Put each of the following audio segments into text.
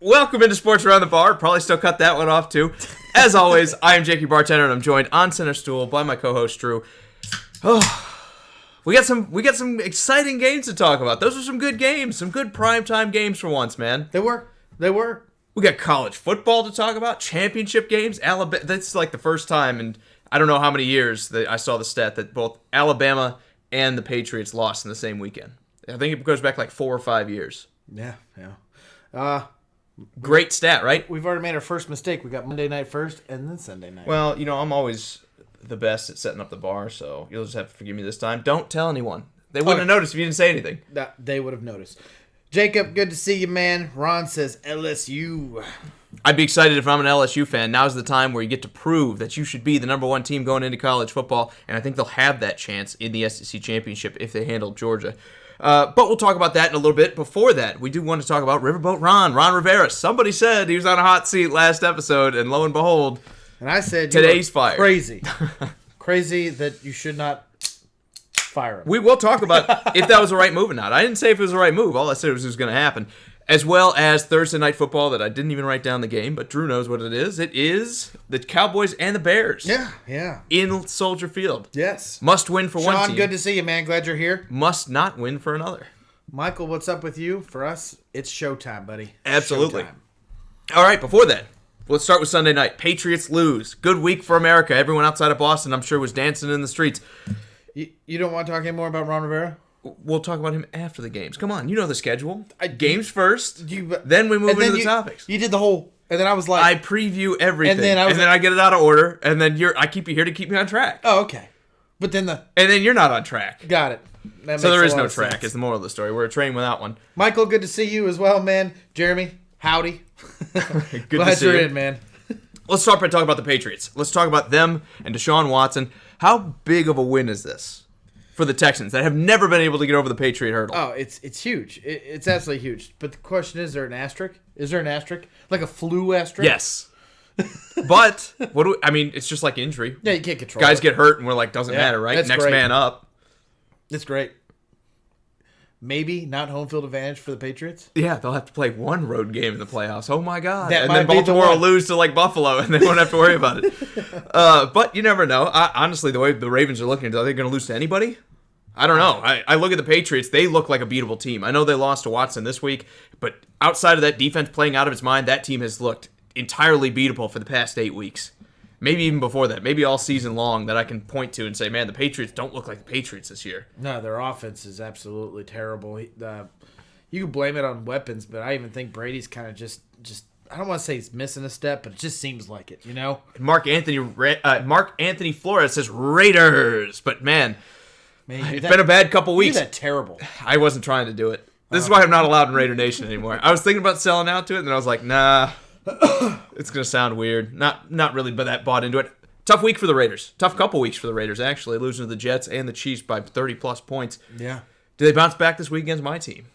Welcome into Sports Around the Bar. Probably still cut that one off too. As always, I am Jakey Bartender, and I'm joined on center stool by my co-host Drew. Oh, we got some exciting games to talk about. Those are some good games, some good primetime games for once, man. They were. We got college football to talk about, championship games. Alabama. That's like the first time in I don't know how many years that I saw the stat that both Alabama and the Patriots lost in the same weekend. I think it goes back like 4 or 5 years. Yeah. Great stat, right? We've already made our first mistake. We got Monday night first and then Sunday night. Well, I'm always the best at setting up the bar, so you'll just have to forgive me this time. Don't tell anyone. They wouldn't have noticed if you didn't say anything. They would have noticed. Jacob, good to see you, man. Ron says LSU. I'd be excited if I'm an LSU fan. Now's the time where you get to prove that you should be the number one team going into college football, and I think they'll have that chance in the SEC championship if they handle Georgia. But we'll talk about that in a little bit. Before that, we do want to talk about Riverboat Ron Rivera. Somebody said he was on a hot seat last episode, and lo and behold, and I said today's fired. Crazy. Crazy that you should not fire him. We will talk about if that was the right move or not. I didn't say if it was the right move. All I said was going to happen. As well as Thursday Night Football that I didn't even write down the game, but Drew knows what it is. It is the Cowboys and the Bears. Yeah. In Soldier Field. Yes. Must win for one team. Sean, good to see you, man. Glad you're here. Must not win for another. Michael, what's up with you? For us, it's showtime, buddy. Absolutely. Showtime. All right, before that, let's start with Sunday night. Patriots lose. Good week for America. Everyone outside of Boston, I'm sure, was dancing in the streets. You don't want to talk anymore about Ron Rivera? We'll talk about him after the games. Come on, you know the schedule. Games first, then then we move into the topics. You did the whole, and then I was like... I preview everything, and then I get it out of order, and then I keep you here to keep me on track. Oh, okay. But then and then you're not on track. Got it. So there is no track, is the moral of the story. We're a train without one. Michael, good to see you as well, man. Jeremy, howdy. Good Glad to see you're you. in, man. Let's start by talking about the Patriots. Let's talk about them and Deshaun Watson. How big of a win is this for the Texans that have never been able to get over the Patriot hurdle? Oh, it's huge. It's absolutely huge. But the question is there an asterisk? Is there an asterisk? Like a flu asterisk? Yes. But, it's just like injury. Yeah, you can't control Guys it. get hurt and we're like, doesn't matter, right? That's Next great. man up. It's great. Maybe not home field advantage for the Patriots? Yeah, they'll have to play one road game in the playoffs. Oh, my God. That and might then be the Baltimore will one. lose to, Buffalo, and they won't have to worry about it. But you never know. Honestly, the way the Ravens are looking, are they going to lose to anybody? I don't know. I look at the Patriots. They look like a beatable team. I know they lost to Watson this week, but outside of that defense playing out of its mind, that team has looked entirely beatable for the past 8 weeks. Maybe even before that. Maybe all season long that I can point to and say, man, the Patriots don't look like the Patriots this year. No, their offense is absolutely terrible. You can blame it on weapons, but I even think Brady's kind of just I don't want to say he's missing a step, but it just seems like it, you know? Mark Anthony Flores says Raiders, but man, it's been a bad couple weeks. You're that terrible. I wasn't trying to do it. This is why I'm not allowed in Raider Nation anymore. I was thinking about selling out to it, and then I was like, nah, it's going to sound weird. Not really, but that bought into it. Tough week for the Raiders. Tough couple weeks for the Raiders, actually, losing to the Jets and the Chiefs by 30-plus points. Yeah. Do they bounce back this week against my team?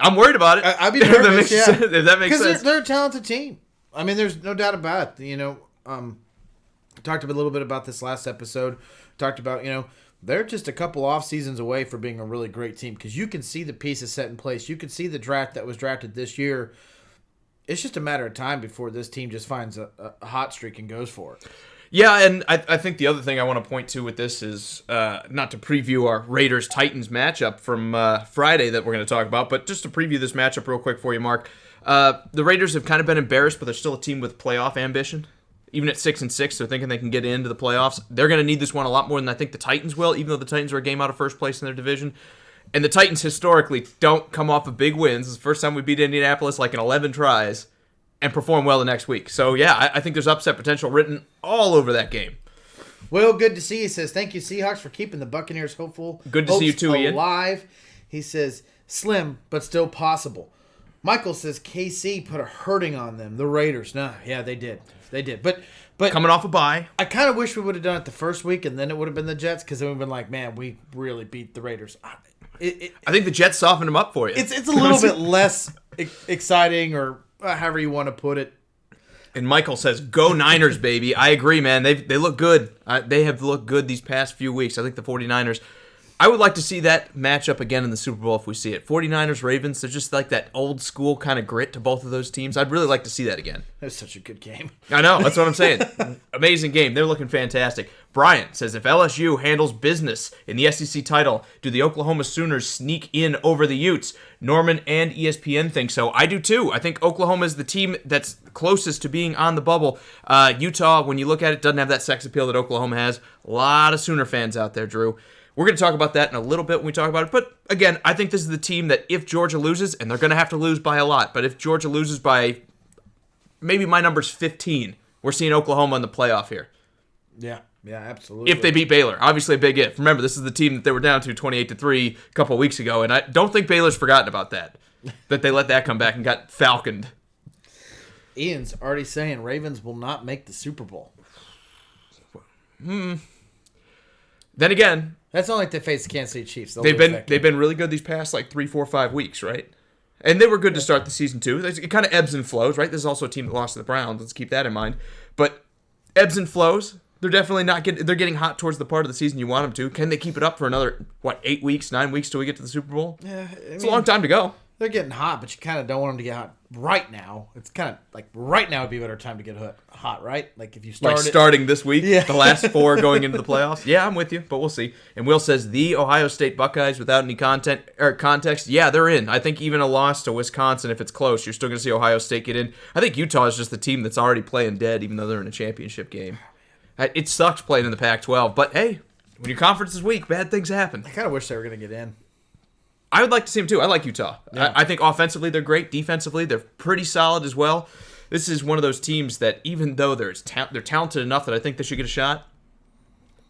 I'm worried about it. I'd be nervous, if that makes sense. Because they're a talented team. I mean, there's no doubt about it. Talked a little bit about this last episode. Talked about, they're just a couple off seasons away from being a really great team because you can see the pieces set in place. You can see the draft that was drafted this year. It's just a matter of time before this team just finds a hot streak and goes for it. Yeah, and I think the other thing I want to point to with this is not to preview our Raiders-Titans matchup from Friday that we're going to talk about, but just to preview this matchup real quick for you, Mark. The Raiders have kind of been embarrassed, but they're still a team with playoff ambition. Even at 6-6, they're thinking they can get into the playoffs. They're going to need this one a lot more than I think the Titans will, even though the Titans are a game out of first place in their division. And the Titans historically don't come off of big wins. It's the first time we beat Indianapolis in 11 tries and perform well the next week. So, yeah, I think there's upset potential written all over that game. Well, good to see you. He says, thank you, Seahawks, for keeping the Buccaneers hopeful. Good to see you too, Ian. Alive. He says, slim, but still possible. Michael says, KC put a hurting on them. The Raiders. No, yeah, they did. They did. But coming off a bye. I kind of wish we would have done it the first week, and then it would have been the Jets, because then we've been like, man, we really beat the Raiders. I think the Jets softened them up for you. It's a little bit less exciting, or however you want to put it. And Michael says, go Niners, baby. I agree, man. They look good. They have looked good these past few weeks. I think the 49ers, I would like to see that matchup again in the Super Bowl if we see it. 49ers, Ravens, there's just like that old school kind of grit to both of those teams. I'd really like to see that again. That's such a good game. I know, that's what I'm saying. Amazing game. They're looking fantastic. Brian says, if LSU handles business in the SEC title, do the Oklahoma Sooners sneak in over the Utes? Norman and ESPN think so. I do too. I think Oklahoma is the team that's closest to being on the bubble. Utah, when you look at it, doesn't have that sex appeal that Oklahoma has. A lot of Sooner fans out there, Drew. We're going to talk about that in a little bit when we talk about it. But again, I think this is the team that if Georgia loses, and they're going to have to lose by a lot, but if Georgia loses by maybe my number's 15, we're seeing Oklahoma in the playoff here. Yeah, absolutely. If they beat Baylor. Obviously a big if. Remember, this is the team that they were down to 28-3 a couple of weeks ago, and I don't think Baylor's forgotten about that they let that come back and got falconed. Ian's already saying Ravens will not make the Super Bowl. Then again, that's only if they face the Kansas City Chiefs. They've been really good these past 3, 4, 5 weeks, right? And they were good to start the season too. It kind of ebbs and flows, right? This is also a team that lost to the Browns. Let's keep that in mind. But ebbs and flows. They're definitely not getting. They're getting hot towards the part of the season you want them to. Can they keep it up for another 8 weeks, 9 weeks till we get to the Super Bowl? Yeah, it's a long time to go. They're getting hot, but you kind of don't want them to get hot right now. It's kind of like right now would be a better time to get hot, right? Like if you start starting this week, the last 4 going into the playoffs. Yeah, I'm with you, but we'll see. And Will says the Ohio State Buckeyes without any context. Yeah, they're in. I think even a loss to Wisconsin, if it's close, you're still going to see Ohio State get in. I think Utah is just the team that's already playing dead, even though they're in a championship game. It sucks playing in the Pac-12, but hey, when your conference is weak, bad things happen. I kind of wish they were going to get in. I would like to see them too. I like Utah. Yeah. I think offensively they're great. Defensively they're pretty solid as well. This is one of those teams that even though they're talented enough that I think they should get a shot,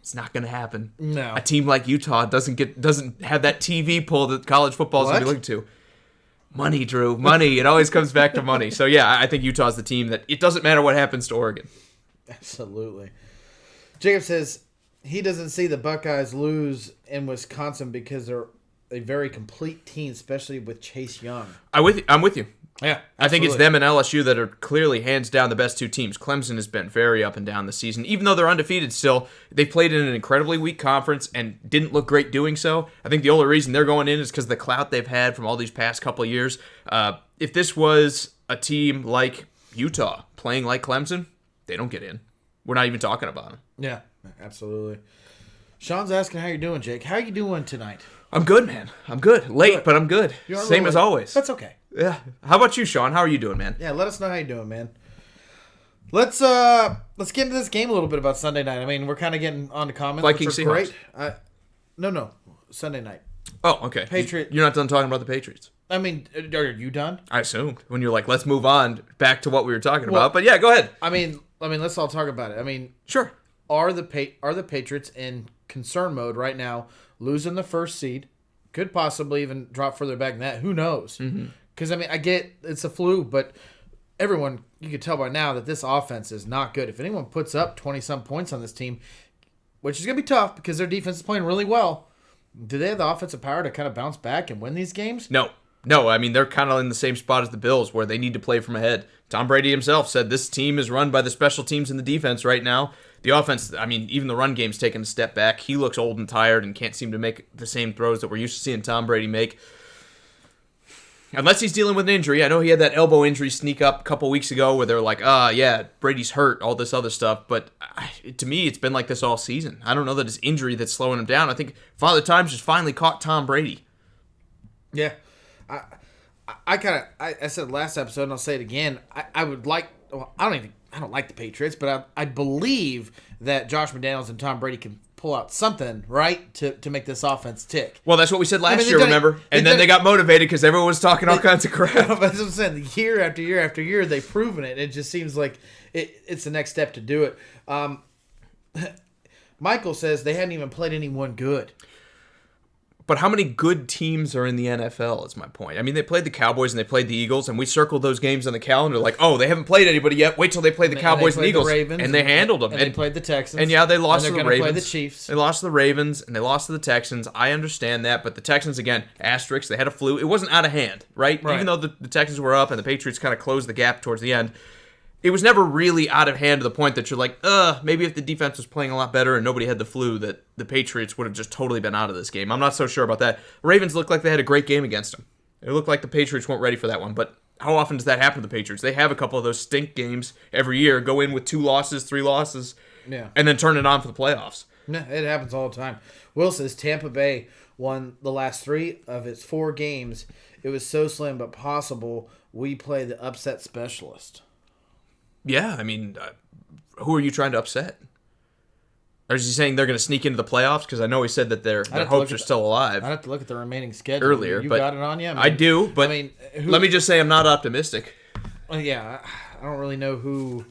it's not going to happen. No. A team like Utah doesn't have that TV pull that college football is going to be looking to. Money, Drew. Money. It always comes back to money. So yeah, I think Utah's the team that it doesn't matter what happens to Oregon. Absolutely. Jacob says he doesn't see the Buckeyes lose in Wisconsin because they're a very complete team, especially with Chase Young. I'm with you. Yeah, I think it's them and LSU that are clearly hands down the best two teams. Clemson has been very up and down this season. Even though they're undefeated still, they played in an incredibly weak conference and didn't look great doing so. I think the only reason they're going in is because of the clout they've had from all these past couple of years. If this was a team like Utah playing like Clemson, they don't get in. We're not even talking about them. Yeah, absolutely. Sean's asking how you're doing, Jake. How are you doing tonight? I'm good, man. I'm good. Late, but I'm good. Same as always. That's okay. Yeah. How about you, Sean? How are you doing, man? Yeah, let us know how you're doing, man. Let's get into this game a little bit about Sunday night. I mean, we're kind of getting on to comments, Vikings, which are great. No, Sunday night. Oh, okay. You're not done talking about the Patriots. I mean, are you done? I assumed when you're like, let's move on back to what we were talking about. But yeah, go ahead. I mean, let's all talk about it. I mean, sure. Are the Patriots in concern mode right now, losing the first seed? Could possibly even drop further back than that. Who knows? Because, I mean, I get it's a flu, but everyone, you can tell by now that this offense is not good. If anyone puts up 20-some points on this team, which is going to be tough because their defense is playing really well, do they have the offensive power to kind of bounce back and win these games? No. I mean, they're kind of in the same spot as the Bills where they need to play from ahead. Tom Brady himself said this team is run by the special teams and the defense right now. The offense, I mean, even the run game's taken a step back. He looks old and tired and can't seem to make the same throws that we're used to seeing Tom Brady make. Unless he's dealing with an injury. I know he had that elbow injury sneak up a couple weeks ago where they're like, yeah, Brady's hurt, all this other stuff. But to me, it's been like this all season. I don't know that it's injury that's slowing him down. I think Father Time's just finally caught Tom Brady. Yeah. I said last episode, and I'll say it again. I would like. Well, I don't like the Patriots, but I believe that Josh McDaniels and Tom Brady can pull out something right to make this offense tick. Well, that's what we said last year, remember? And then they got motivated because everyone was talking all kinds of crap. That's what I'm saying. Year after year after year, they've proven it. It just seems like it's the next step to do it. Michael says they hadn't even played anyone good. But how many good teams are in the NFL is my point. I mean, they played the Cowboys and they played the Eagles, and we circled those games on the calendar like, oh, they haven't played anybody yet. Wait till they play the Cowboys and Eagles. And they handled them. And they played the Texans. And yeah, they lost to the Ravens. Play the Chiefs. They lost to the Ravens, and they lost to the Texans. I understand that, but the Texans, again, asterisks, they had a flu. It wasn't out of hand, right? Even though the Texans were up and the Patriots kind of closed the gap towards the end. it was never really out of hand to the point that you're like, maybe if the defense was playing a lot better and nobody had the flu, that the Patriots would have just totally been out of this game. I'm not so sure about that. Ravens looked like they had a great game against them. It looked like the Patriots weren't ready for that one, but how often does that happen to the Patriots? They have a couple of those stink games every year, go in with 2 losses, 3 losses, and then turn it on for the playoffs. Yeah, it happens all the time. Will says Tampa Bay won the last 3 of its 4 games. It was so slim but possible. We play the upset specialist. Yeah, I mean, who are you trying to upset? Or is he saying they're going to sneak into the playoffs? Because I know he said that their hopes are still alive. I'd have to look at the remaining schedule. Earlier, you but got it on you? I do, but let me just say I'm not optimistic. Yeah, I don't really know who.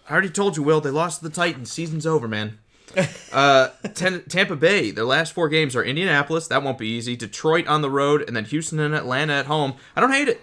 I already told you, Will, they lost to the Titans. Season's over, man. Tampa Bay, their last 4 games are Indianapolis. That won't be easy. Detroit on the road, and then Houston and Atlanta at home. I don't hate it.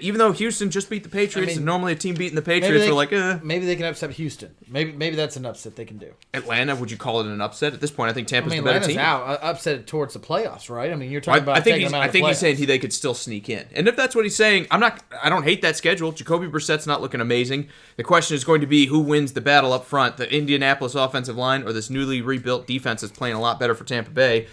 Even though Houston just beat the Patriots, and normally a team beating the Patriots are like, Maybe they can upset Houston. Maybe that's an upset they can do. Atlanta, would you call it an upset? At this point, I think Tampa's the better team. Atlanta's out. Upset towards the playoffs, right? I mean, you're talking about taking them out I think of the he's saying they could still sneak in. And if that's what he's saying, I don't hate that schedule. Jacoby Brissett's not looking amazing. The question is going to be who wins the battle up front, the Indianapolis offensive line or this newly rebuilt defense that's playing a lot better for Tampa Bay.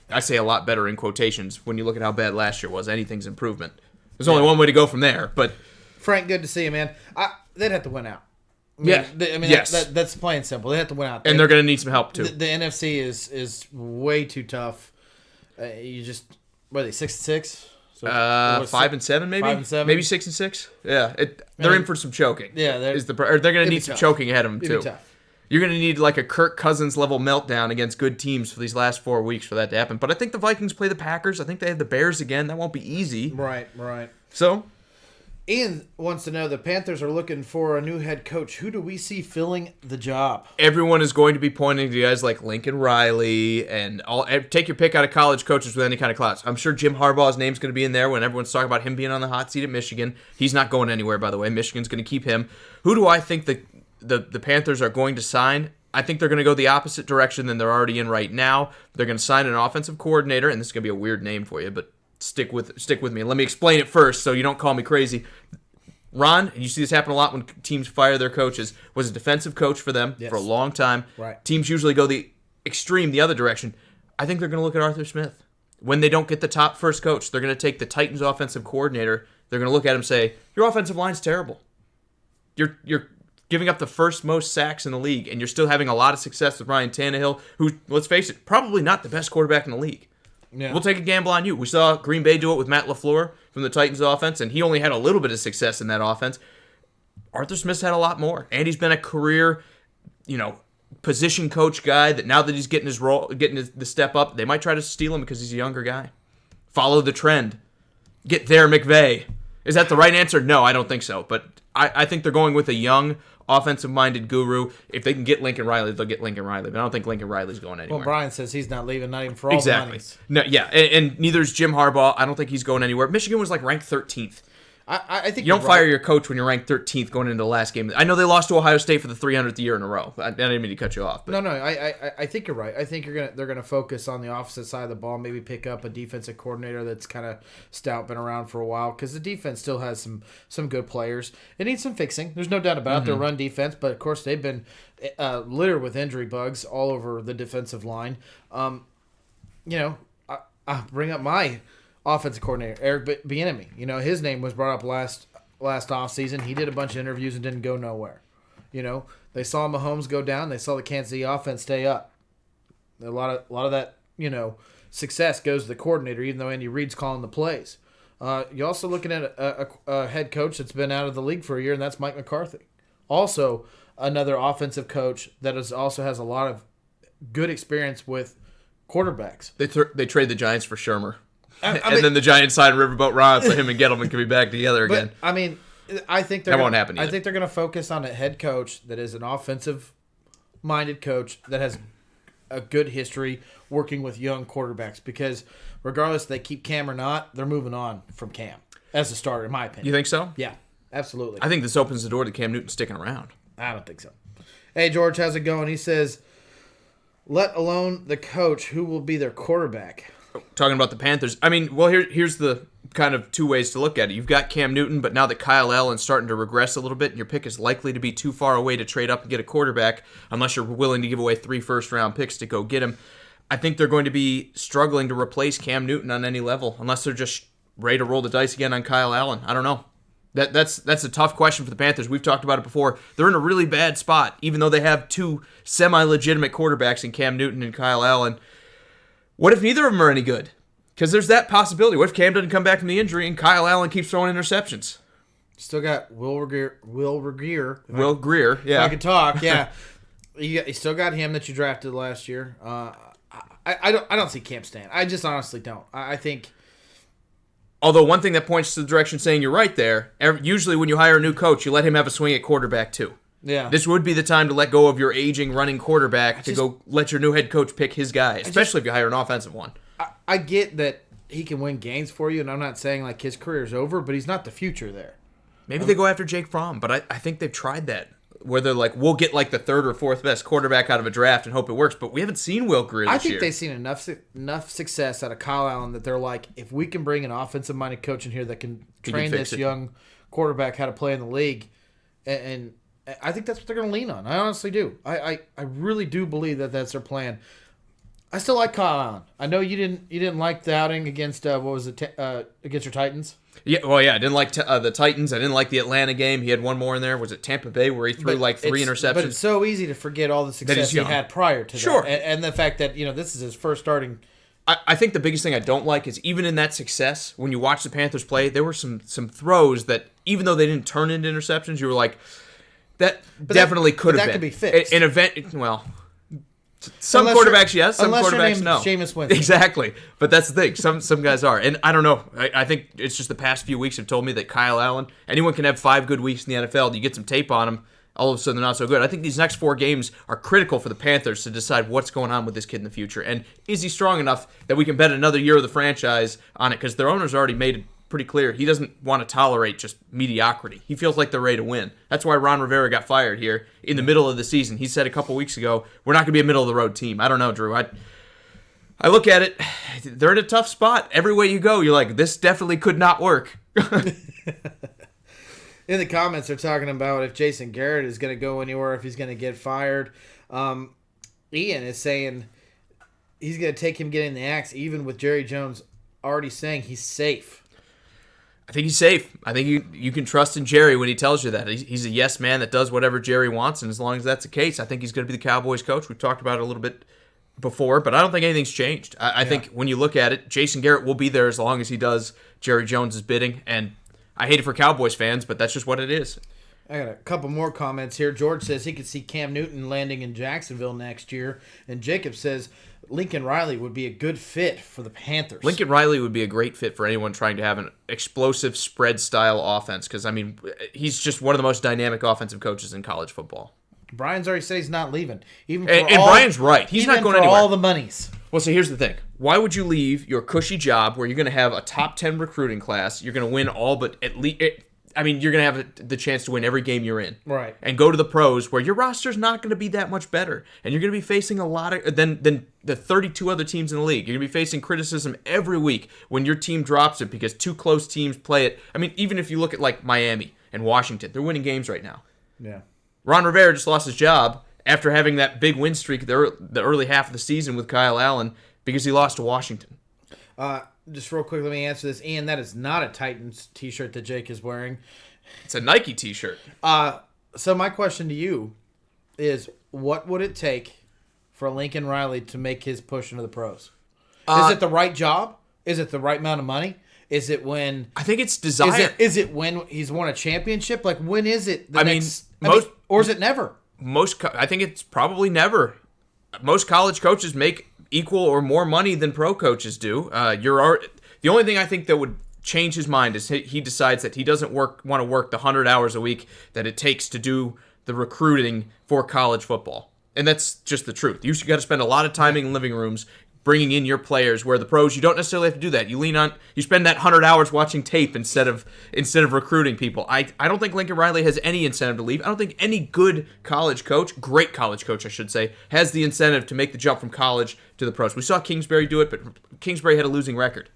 I say a lot better in quotations. When you look at how bad last year was, anything's improvement. There's only one way to go from there, but Frank, good to see you, man. They'd have to win out. Yes. That's plain simple. They have to win out, and they're going to need some help too. The NFC is way too tough. You just what are they 6-6? So 5-7 maybe. 5-7, maybe 6-6. Yeah, they're in for some choking. Yeah, they're going to need some choking ahead of them too. You're going to need like a Kirk Cousins level meltdown against good teams for these last 4 weeks for that to happen. But I think the Vikings play the Packers. I think they have the Bears again. That won't be easy. Right. So, Ian wants to know the Panthers are looking for a new head coach. Who do we see filling the job? Everyone is going to be pointing to guys like Lincoln Riley and all. Take your pick out of college coaches with any kind of class. I'm sure Jim Harbaugh's name's going to be in there when everyone's talking about him being on the hot seat at Michigan. He's not going anywhere, by the way. Michigan's going to keep him. Who do I think the Panthers are going to sign? I think they're going to go the opposite direction than they're already in right now. They're going to sign an offensive coordinator, and this is going to be a weird name for you, but stick with me. And let me explain it first so you don't call me crazy. Ron, and you see this happen a lot when teams fire their coaches, was a defensive coach for them for a long time. Right. Teams usually go the extreme, the other direction. I think they're going to look at Arthur Smith. When they don't get the top first coach, they're going to take the Titans offensive coordinator. They're going to look at him and say, your offensive line's terrible. You're giving up the first most sacks in the league, and you're still having a lot of success with Ryan Tannehill, who, let's face it, probably not the best quarterback in the league. Yeah. We'll take a gamble on you. We saw Green Bay do it with Matt LaFleur from the Titans offense, and he only had a little bit of success in that offense. Arthur Smith's had a lot more, and he's been a career, position coach guy that now that he's getting the step up, they might try to steal him because he's a younger guy. Follow the trend. Get there, McVay. Is that the right answer? No, I don't think so. But I think they're going with a young, offensive-minded guru. If they can get Lincoln Riley, they'll get Lincoln Riley. But I don't think Lincoln Riley's going anywhere. Well, Brian says he's not leaving, not even for all the money. No, yeah, and neither is Jim Harbaugh. I don't think he's going anywhere. Michigan was ranked 13th. I think you don't fire your coach when you're ranked 13th going into the last game. I know they lost to Ohio State for the 300th year in a row. I didn't mean to cut you off. But. No, I think you're right. I think they're gonna focus on the opposite side of the ball. Maybe pick up a defensive coordinator that's kind of stout, been around for a while, because the defense still has some good players. It needs some fixing. There's no doubt about it. Their run defense, but of course they've been littered with injury bugs all over the defensive line. I bring up my offensive coordinator, Eric Bieniemy. His name was brought up last offseason. He did a bunch of interviews and didn't go nowhere. They saw Mahomes go down. They saw the Kansas City offense stay up. A lot of that, success goes to the coordinator, even though Andy Reid's calling the plays. You're also looking at a head coach that's been out of the league for a year, and that's Mike McCarthy. Also, another offensive coach that also has a lot of good experience with quarterbacks. They trade the Giants for Shermer. Then the Giants signed Riverboat Ron so him and Gettleman can be back together again. I think won't happen either. I think they're going to focus on a head coach that is an offensive-minded coach that has a good history working with young quarterbacks, because regardless if they keep Cam or not, they're moving on from Cam as a starter, in my opinion. You think so? Yeah, absolutely. I think this opens the door to Cam Newton sticking around. I don't think so. Hey, George, how's it going? He says, let alone the coach, who will be their quarterback? Talking about the Panthers. Here's the kind of two ways to look at it. You've got Cam Newton, but now that Kyle Allen's starting to regress a little bit, and your pick is likely to be too far away to trade up and get a quarterback, unless you're willing to give away 3 first-round picks to go get him. I think they're going to be struggling to replace Cam Newton on any level, unless they're just ready to roll the dice again on Kyle Allen. I don't know. That's a tough question for the Panthers. We've talked about it before. They're in a really bad spot, even though they have 2 semi-legitimate quarterbacks in Cam Newton and Kyle Allen. What if neither of them are any good? Because there's that possibility. What if Cam doesn't come back from the injury and Kyle Allen keeps throwing interceptions? Still got Will Greer. Will Greer, yeah. If I could talk, yeah. You still got him that you drafted last year. I don't see Cam staying. I just honestly don't. I think. Although one thing that points to the direction saying you're right there, usually when you hire a new coach, you let him have a swing at quarterback too. Yeah. This would be the time to let go of your aging running quarterback to go let your new head coach pick his guy, especially if you hire an offensive one. I get that he can win games for you, and I'm not saying like his career's over, but he's not the future there. Maybe they go after Jake Fromm, but I think they've tried that. Where they're like, we'll get like the 3rd or 4th best quarterback out of a draft and hope it works, but we haven't seen Will Greer this year. I think they've seen enough success out of Kyle Allen that they're like, if we can bring an offensive-minded coach in here that can train this young quarterback how to play in the league, and I think that's what they're going to lean on. I honestly do. I really do believe that that's their plan. I still like Kyle Allen. I know you didn't like the outing against against your Titans. Yeah, well, yeah, I didn't like the Titans. I didn't like the Atlanta game. He had one more in there. Was it Tampa Bay where he threw 3 interceptions? But it's so easy to forget all the success he had prior to that. Sure. And the fact that, this is his first starting. I think the biggest thing I don't like is even in that success, when you watch the Panthers play, there were some throws that, even though they didn't turn into interceptions, you were like, that definitely could have been. That could be fixed. An event, well... Some quarterbacks, yes. Some quarterbacks, no. Jameis Winston. Exactly. But that's the thing. Some guys are. And I don't know. I think it's just the past few weeks have told me that Kyle Allen, anyone can have 5 good weeks in the NFL. You get some tape on him, all of a sudden they're not so good. I think these next 4 games are critical for the Panthers to decide what's going on with this kid in the future. And is he strong enough that we can bet another year of the franchise on it? Because their owner's already made it pretty clear he doesn't want to tolerate just mediocrity. He feels like they're ready to win. That's why Ron Rivera got fired here in the middle of the season. He said a couple weeks ago, we're not going to be a middle-of-the-road team. I don't know, Drew. I look at it, they're in a tough spot. Every way you go, you're like, this definitely could not work. In the comments, they're talking about if Jason Garrett is going to go anywhere, if he's going to get fired. Ian is saying he's going to take him getting the axe, even with Jerry Jones already saying he's safe. I think he's safe. I think you can trust in Jerry when he tells you that. He's a yes man that does whatever Jerry wants, and as long as that's the case, I think he's going to be the Cowboys coach. We've talked about it a little bit before, but I don't think anything's changed. I think when you look at it, Jason Garrett will be there as long as he does Jerry Jones' bidding, and I hate it for Cowboys fans, but that's just what it is. I got a couple more comments here. George says he could see Cam Newton landing in Jacksonville next year, and Jacob says Lincoln Riley would be a good fit for the Panthers. Lincoln Riley would be a great fit for anyone trying to have an explosive spread-style offense because, I mean, he's just one of the most dynamic offensive coaches in college football. Brian's already said he's not leaving. And Brian's right. He's not going anywhere. All the monies. Well, so here's the thing. Why would you leave your cushy job where you're going to have a top 10 recruiting class, you're going to win all but at least... I mean, you're going to have the chance to win every game you're in. Right. And go to the pros where your roster's not going to be that much better. And you're going to be facing a lot of... than the 32 other teams in the league. You're going to be facing criticism every week when your team drops it because 2 close teams play it. I mean, even if you look at, like, Miami and Washington, they're winning games right now. Yeah. Ron Rivera just lost his job after having that big win streak the early half of the season with Kyle Allen because he lost to Washington. Just real quick, let me answer this. Ian, that is not a Titans t-shirt that Jake is wearing. It's a Nike t-shirt. So my question to you is, what would it take for Lincoln Riley to make his push into the pros? Is it the right job? Is it the right amount of money? Is it when... I think it's desire. Is it when he's won a championship? Like, when is it? Or is it never? I think it's probably never. Most college coaches make equal or more money than pro coaches do. The only thing I think that would change his mind is he decides that he doesn't want to work the 100 hours a week that it takes to do the recruiting for college football. And that's just the truth. You got to spend a lot of time in living rooms bringing in your players, where the pros, you don't necessarily have to do that. You spend that 100 hours watching tape instead of recruiting people. I don't think Lincoln Riley has any incentive to leave. I don't think any good college coach, great college coach I should say, has the incentive to make the jump from college to the pros. We saw Kingsbury do it, but Kingsbury had a losing record.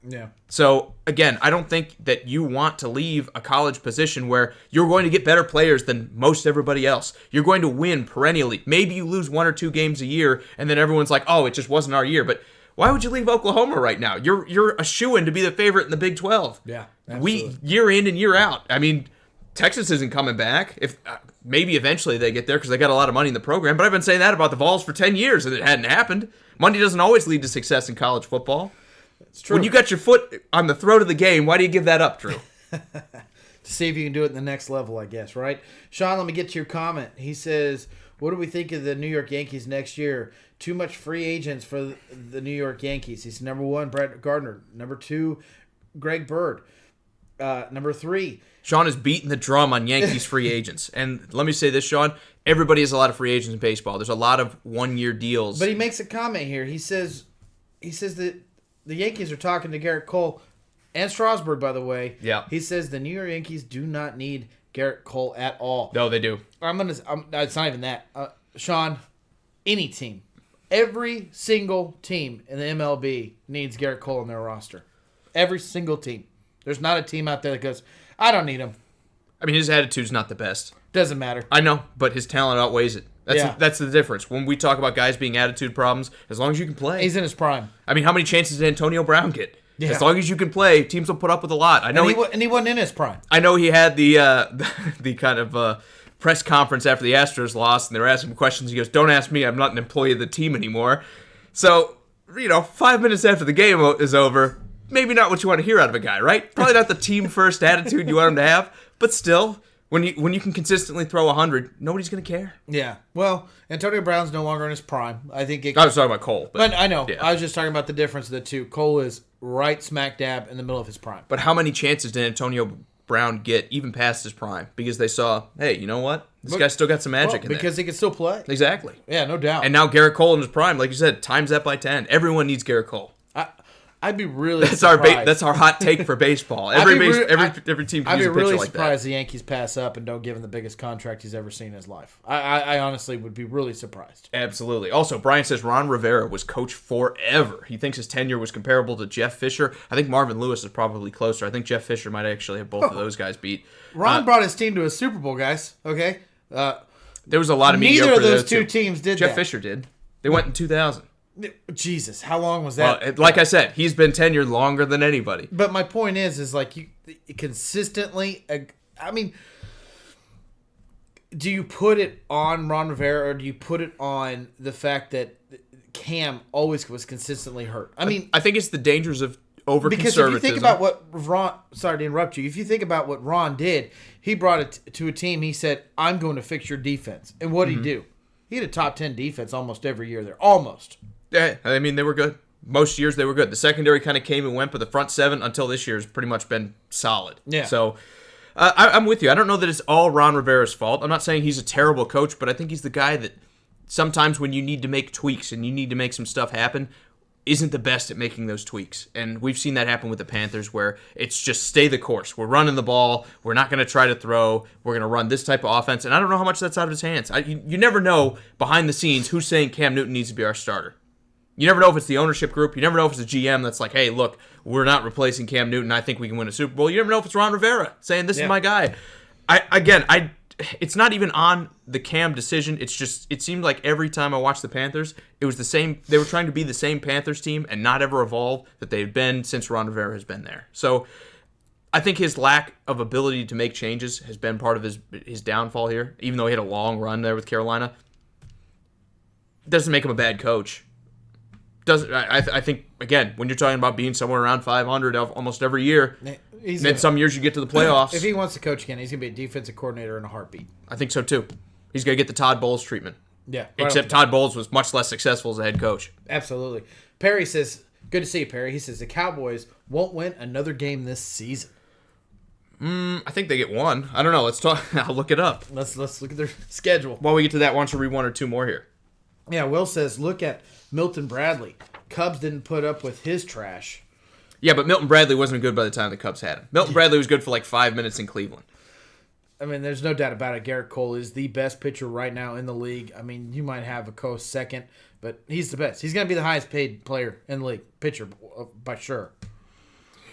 Yeah. So, again, I don't think that you want to leave a college position where you're going to get better players than most everybody else. You're going to win perennially. Maybe you lose 1 or 2 games a year, and then everyone's like, oh, it just wasn't our year. But why would you leave Oklahoma right now? You're a shoo-in to be the favorite in the Big 12. Yeah, absolutely. Year in and year out. I mean, Texas isn't coming back. If maybe eventually they get there because they got a lot of money in the program. But I've been saying that about the Vols for 10 years, and it hadn't happened. Money doesn't always lead to success in college football. It's true. When you got your foot on the throat of the game, why do you give that up, Drew? To see if you can do it in the next level, I guess, right? Sean, let me get to your comment. He says, what do we think of the New York Yankees next year? Too much free agents for the New York Yankees. He's number 1, Brett Gardner. Number 2, Greg Bird. Number 3. Sean is beating the drum on Yankees free agents. And let me say this, Sean. Everybody has a lot of free agents in baseball. There's a lot of one-year deals. But he makes a comment here. He says that the Yankees are talking to Garrett Cole and Strasburg, by the way. Yeah. He says the New York Yankees do not need Garrett Cole at all. No, they do. It's not even that. Sean, any team, every single team in the MLB needs Garrett Cole on their roster. Every single team. There's not a team out there that goes, I don't need him. I mean, his attitude's not the best. Doesn't matter. I know, but his talent outweighs it. That's the difference. When we talk about guys being attitude problems, as long as you can play. He's in his prime. I mean, how many chances did Antonio Brown get? Yeah. As long as you can play, teams will put up with a lot. I know and he wasn't in his prime. I know he had the the kind of press conference after the Astros lost, and they were asking him questions. He goes, "Don't ask me. I'm not an employee of the team anymore." So, 5 minutes after the game is over, maybe not what you want to hear out of a guy, right? Probably not the team first attitude you want him to have, but still. When you can consistently throw 100, nobody's going to care. Yeah. Well, Antonio Brown's no longer in his prime. I think I was talking about Cole. But I know. Yeah. I was just talking about the difference of the two. Cole is right smack dab in the middle of his prime. But how many chances did Antonio Brown get even past his prime? Because they saw, hey, you know what? This guy's still got some magic in there. Because he can still play. Exactly. Yeah, no doubt. And now Garrett Cole in his prime, like you said, times that by 10. Everyone needs Garrett Cole. I'd be really surprised. That's our hot take for baseball. Every team can use a pitcher like that. I'd be really surprised the Yankees pass up and don't give him the biggest contract he's ever seen in his life. I honestly would be really surprised. Absolutely. Also, Brian says Ron Rivera was coach forever. He thinks his tenure was comparable to Jeff Fisher. I think Marvin Lewis is probably closer. I think Jeff Fisher might actually have both of those guys beat. Ron brought his team to a Super Bowl, guys. Okay? There was a lot of neither of those two teams did Jeff Fisher did. They went in 2000. Jesus, how long was that? Well, like I said, he's been tenured longer than anybody. But my point is like you consistently. I mean, do you put it on Ron Rivera or do you put it on the fact that Cam always was consistently hurt? I mean, I think it's the dangers of over-conservatism. Because if you think about what Ron, sorry to interrupt you, if you think about what Ron did, he brought it to a team. He said, "I'm going to fix your defense," and what did he do? He had a top 10 defense almost every year there, almost. Yeah, I mean, they were good. Most years they were good. The secondary kind of came and went, but the front seven until this year has pretty much been solid. Yeah. So I'm with you. I don't know that it's all Ron Rivera's fault. I'm not saying he's a terrible coach, but I think he's the guy that sometimes when you need to make tweaks and you need to make some stuff happen, isn't the best at making those tweaks. And we've seen that happen with the Panthers where it's just stay the course. We're running the ball. We're not going to try to throw. We're going to run this type of offense. And I don't know how much that's out of his hands. You never know behind the scenes who's saying Cam Newton needs to be our starter. You never know if it's the ownership group. You never know if it's the GM that's like, hey, look, we're not replacing Cam Newton. I think we can win a Super Bowl. You never know if it's Ron Rivera saying, this is my guy. It's not even on the Cam decision. It's just, it seemed like every time I watched the Panthers, it was the same. They were trying to be the same Panthers team and not ever evolve that they've been since Ron Rivera has been there. So I think his lack of ability to make changes has been part of his downfall here, even though he had a long run there with Carolina. Doesn't make him a bad coach. I think, again, when you're talking about being somewhere around 500 almost every year, then some years you get to the playoffs. If he wants to coach again, he's going to be a defensive coordinator in a heartbeat. I think so, too. He's going to get the Todd Bowles treatment. Yeah. Except Todd Bowles was much less successful as a head coach. Absolutely. Perry says, good to see you, Perry. He says the Cowboys won't win another game this season. I think they get one. I don't know. Let's talk. I'll look it up. Let's look at their schedule. While we get to that, why don't you read one or two more here? Yeah, Will says, look at Milton Bradley. Cubs didn't put up with his trash. Yeah, but Milton Bradley wasn't good by the time the Cubs had him. Milton Bradley was good for like 5 minutes in Cleveland. I mean, there's no doubt about it. Garrett Cole is the best pitcher right now in the league. I mean, you might have a close second, but he's the best. He's going to be the highest paid player in the league, pitcher, by sure.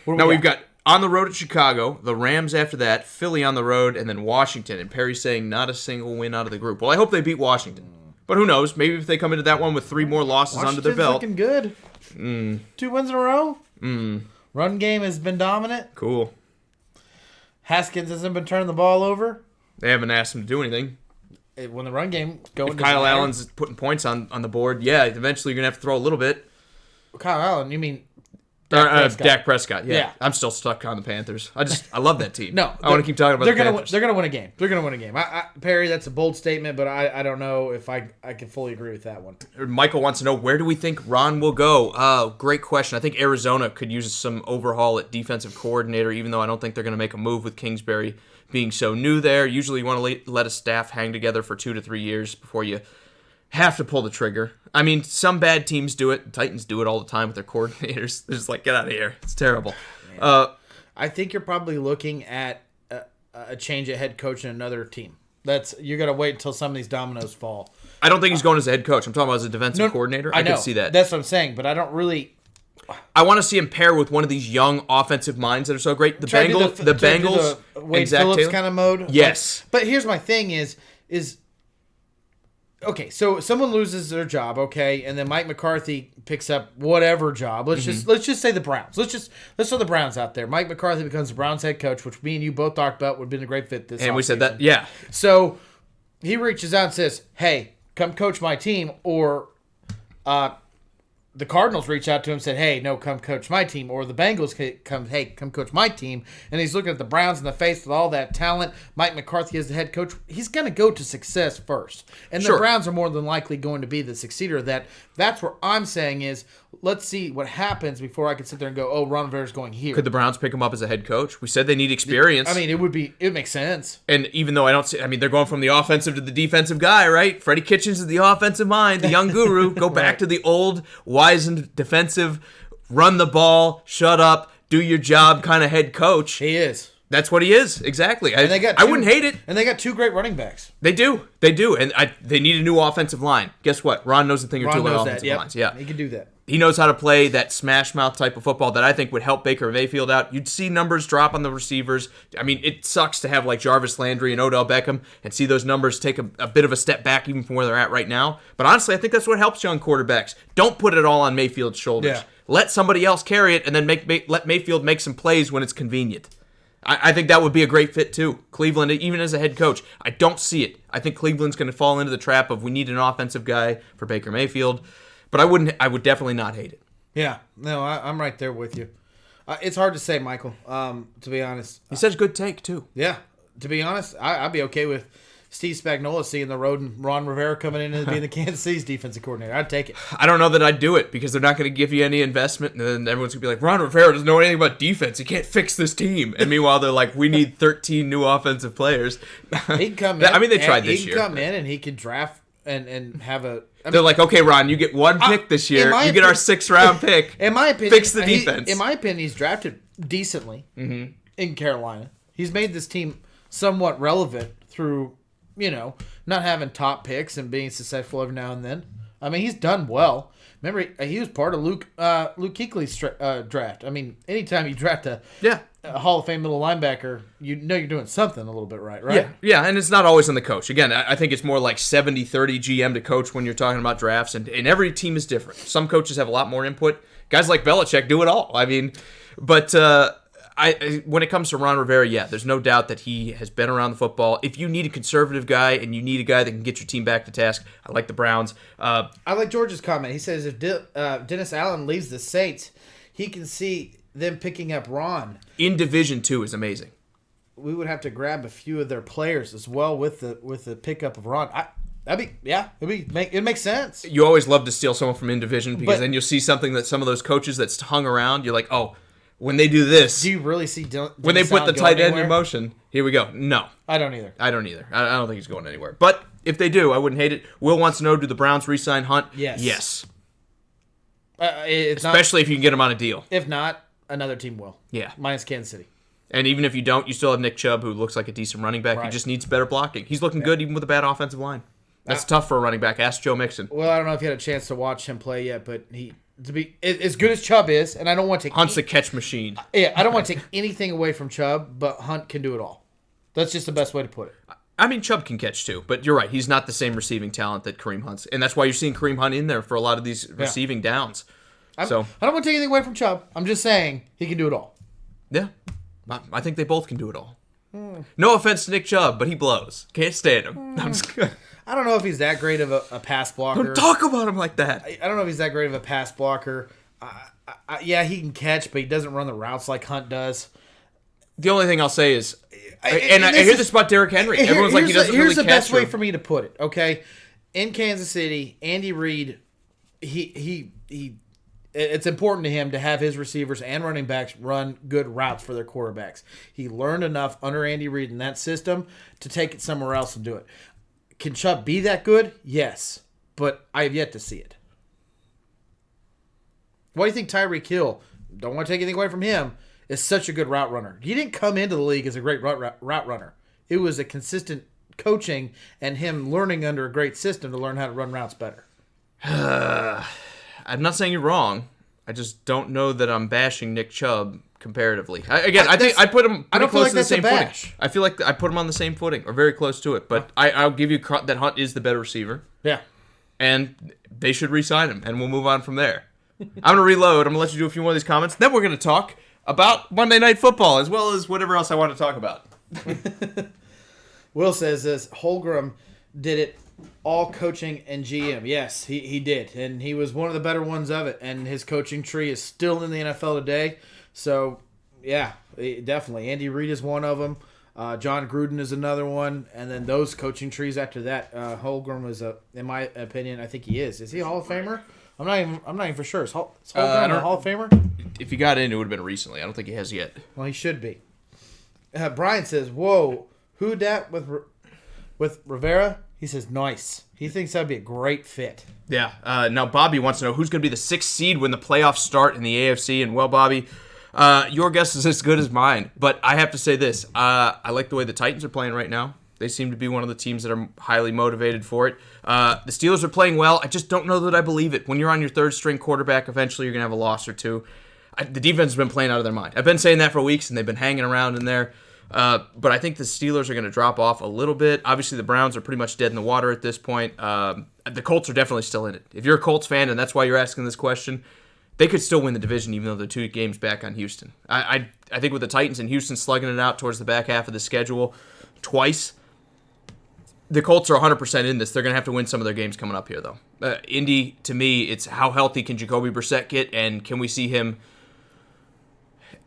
Now we've got on the road at Chicago, the Rams after that, Philly on the road, and then Washington. And Perry's saying not a single win out of the group. Well, I hope they beat Washington. But who knows? Maybe if they come into that one with 3 more losses under their belt. Looking good. 2 wins in a row. Run game has been dominant. Cool. Haskins hasn't been turning the ball over. They haven't asked him to do anything. When the run game goes, if Kyle Allen's putting points on the board, yeah, eventually you're going to have to throw a little bit. Kyle Allen, you mean Dak Prescott, yeah. I'm still stuck on the Panthers. I love that team. I want to keep talking about the Panthers. They're going to win a game. They're going to win a game. Perry, that's a bold statement, but I don't know if I can fully agree with that one. Michael wants to know, where do we think Ron will go? Great question. I think Arizona could use some overhaul at defensive coordinator, even though I don't think they're going to make a move with Kingsbury being so new there. Usually you want to let a staff hang together for 2 to 3 years before you have to pull the trigger. I mean, some bad teams do it. Titans do it all the time with their coordinators. They're just like, get out of here. It's terrible. I think you're probably looking at a change at head coach in another team. You got to wait until some of these dominoes fall. I don't think he's going as a head coach. I'm talking about as a defensive coordinator. I can see that. That's what I'm saying, but I don't really... I want to see him pair with one of these young offensive minds that are so great. The Bengals, Wade Phillips kind of mode. Yes, but here's my thing: is okay. So someone loses their job, okay, and then Mike McCarthy picks up whatever job. Let's just say the Browns. Let's throw the Browns out there. Mike McCarthy becomes the Browns head coach, which me and you both talked about would have been a great fit this. And we said that, yeah. So he reaches out and says, "Hey, come coach my team," or the Cardinals reach out to him and said, "Hey, no, come coach my team." Or the Bengals come coach my team. And he's looking at the Browns in the face with all that talent. Mike McCarthy is the head coach. He's going to go to success first. And the Browns are more than likely going to be the successor of that. That's where I'm saying is, let's see what happens before I can sit there and go, oh, Ron Rivera's going here. Could the Browns pick him up as a head coach? We said they need experience. I mean, it would make sense. And even though they're going from the offensive to the defensive guy, right? Freddie Kitchens is the offensive mind, the young guru. Go back to the old, wizened, defensive, run the ball, shut up, do your job kind of head coach. He is. That's what he is, exactly. I wouldn't hate it. And they got 2 great running backs. They do. And they need a new offensive line. Guess what? Ron knows a thing or two about offensive lines. Yeah, he can do that. He knows how to play that smash mouth type of football that I think would help Baker Mayfield out. You'd see numbers drop on the receivers. I mean, it sucks to have like Jarvis Landry and Odell Beckham and see those numbers take a bit of a step back even from where they're at right now. But honestly, I think that's what helps young quarterbacks. Don't put it all on Mayfield's shoulders. Yeah. Let somebody else carry it and then let Mayfield make some plays when it's convenient. I think that would be a great fit too. Cleveland, even as a head coach, I don't see it. I think Cleveland's going to fall into the trap of we need an offensive guy for Baker Mayfield. But I would definitely not hate it. Yeah, no, I'm right there with you. It's hard to say, Michael, to be honest. He says good take, too. Yeah, to be honest, I'd be okay with Steve Spagnuolo seeing the road and Ron Rivera coming in and being the Kansas City's defensive coordinator. I'd take it. I don't know that I'd do it because they're not going to give you any investment, and then everyone's going to be like, Ron Rivera doesn't know anything about defense. He can't fix this team. And meanwhile, they're like, we need 13 new offensive players. He can come in. I mean, they tried this year. He can come in and he can draft and have a... They're like, okay, Ron, you get 1 pick this year. You get our 6th-round pick. In my opinion, fix the defense. In my opinion, he's drafted decently in Carolina. He's made this team somewhat relevant through, not having top picks and being successful every now and then. I mean, he's done well. Remember, he was part of Luke Kuechly's draft. I mean, anytime you draft a Hall of Fame middle linebacker, you know you're doing something a little bit right? Yeah, and it's not always on the coach. Again, I think it's more like 70-30 GM to coach when you're talking about drafts, and every team is different. Some coaches have a lot more input. Guys like Belichick do it all. I mean, but when it comes to Ron Rivera, there's no doubt that he has been around the football. If you need a conservative guy and you need a guy that can get your team back to task, I like the Browns. I like George's comment. He says if Dennis Allen leaves the Saints, he can see them picking up Ron. In Division 2 is amazing. We would have to grab a few of their players as well with the pickup of Ron. It makes sense. You always love to steal someone from in Division because then you'll see something that some of those coaches that's hung around, you're like, oh, when they do this, do you really see when they put the tight end in motion? Here we go. No, I don't either. I don't think he's going anywhere. But if they do, I wouldn't hate it. Will wants to know: do the Browns re-sign Hunt? Yes. Especially if you can get him on a deal. If not, another team will. Yeah, minus Kansas City. And even if you don't, you still have Nick Chubb, who looks like a decent running back. Right. He just needs better blocking. He's looking good even with a bad offensive line. That's tough for a running back. Ask Joe Mixon. Well, I don't know if you had a chance to watch him play yet, but to be as good as Chubb is, and I don't want to take Hunt's a catch machine. Yeah, I don't want to take anything away from Chubb, but Hunt can do it all. That's just the best way to put it. I mean, Chubb can catch too, but you're right. He's not the same receiving talent that Kareem Hunt's, and that's why you're seeing Kareem Hunt in there for a lot of these receiving downs. I don't want to take anything away from Chubb. I'm just saying he can do it all. Yeah, I think they both can do it all. No offense to Nick Chubb, but he blows. Can't stand him. I don't know if he's that great of a pass blocker. Don't talk about him like that. I don't know if he's that great of a pass blocker. Yeah, he can catch, but he doesn't run the routes like Hunt does. The only thing I'll say is, I hear this about Derrick Henry. Everyone's like, he doesn't really catch. Here's the best way for me to put it, okay? In Kansas City, Andy Reid, it's important to him to have his receivers and running backs run good routes for their quarterbacks. He learned enough under Andy Reid in that system to take it somewhere else and do it. Can Chubb be that good? Yes, but I have yet to see it. Why do you think Tyreek Hill, don't want to take anything away from him, is such a good route runner? He didn't come into the league as a great route runner. It was a consistent coaching and him learning under a great system to learn how to run routes better. I'm not saying you're wrong. I just don't know that I'm bashing Nick Chubb comparatively. I think I put him pretty close to the same footing. I feel like I put him on the same footing or very close to it. But I'll give you that Hunt is the better receiver. Yeah. And they should re-sign him, and we'll move on from there. I'm going to reload. I'm going to let you do a few more of these comments. Then we're going to talk about Monday Night Football as well as whatever else I want to talk about. Will says this, Holmgren did it all coaching and GM. Yes, he did. And he was one of the better ones of it. And his coaching tree is still in the NFL today. So, yeah, definitely. Andy Reid is one of them. John Gruden is another one. And then those coaching trees after that, Holmgren was, in my opinion, I think he is. Is he a Hall of Famer? I'm not even for sure. Is Holmgren a Hall of Famer? If he got in, it would have been recently. I don't think he has yet. Well, he should be. Brian says, whoa, who dat with Rivera? He says, nice. He thinks that'd be a great fit. Yeah. Now, Bobby wants to know who's going to be the 6th seed when the playoffs start in the AFC. And, well, Bobby, your guess is as good as mine. But I have to say this. I like the way the Titans are playing right now. They seem to be one of the teams that are highly motivated for it. The Steelers are playing well. I just don't know that I believe it. When you're on your third-string quarterback, eventually you're going to have a loss or two. The defense has been playing out of their mind. I've been saying that for weeks, and they've been hanging around in there. But I think the Steelers are going to drop off a little bit. Obviously, the Browns are pretty much dead in the water at this point. The Colts are definitely still in it. If you're a Colts fan, and that's why you're asking this question, they could still win the division even though they're 2 games back on Houston. I think with the Titans and Houston slugging it out towards the back half of the schedule twice, the Colts are 100% in this. They're going to have to win some of their games coming up here, though. Indy, to me, it's how healthy can Jacoby Brissett get, and can we see him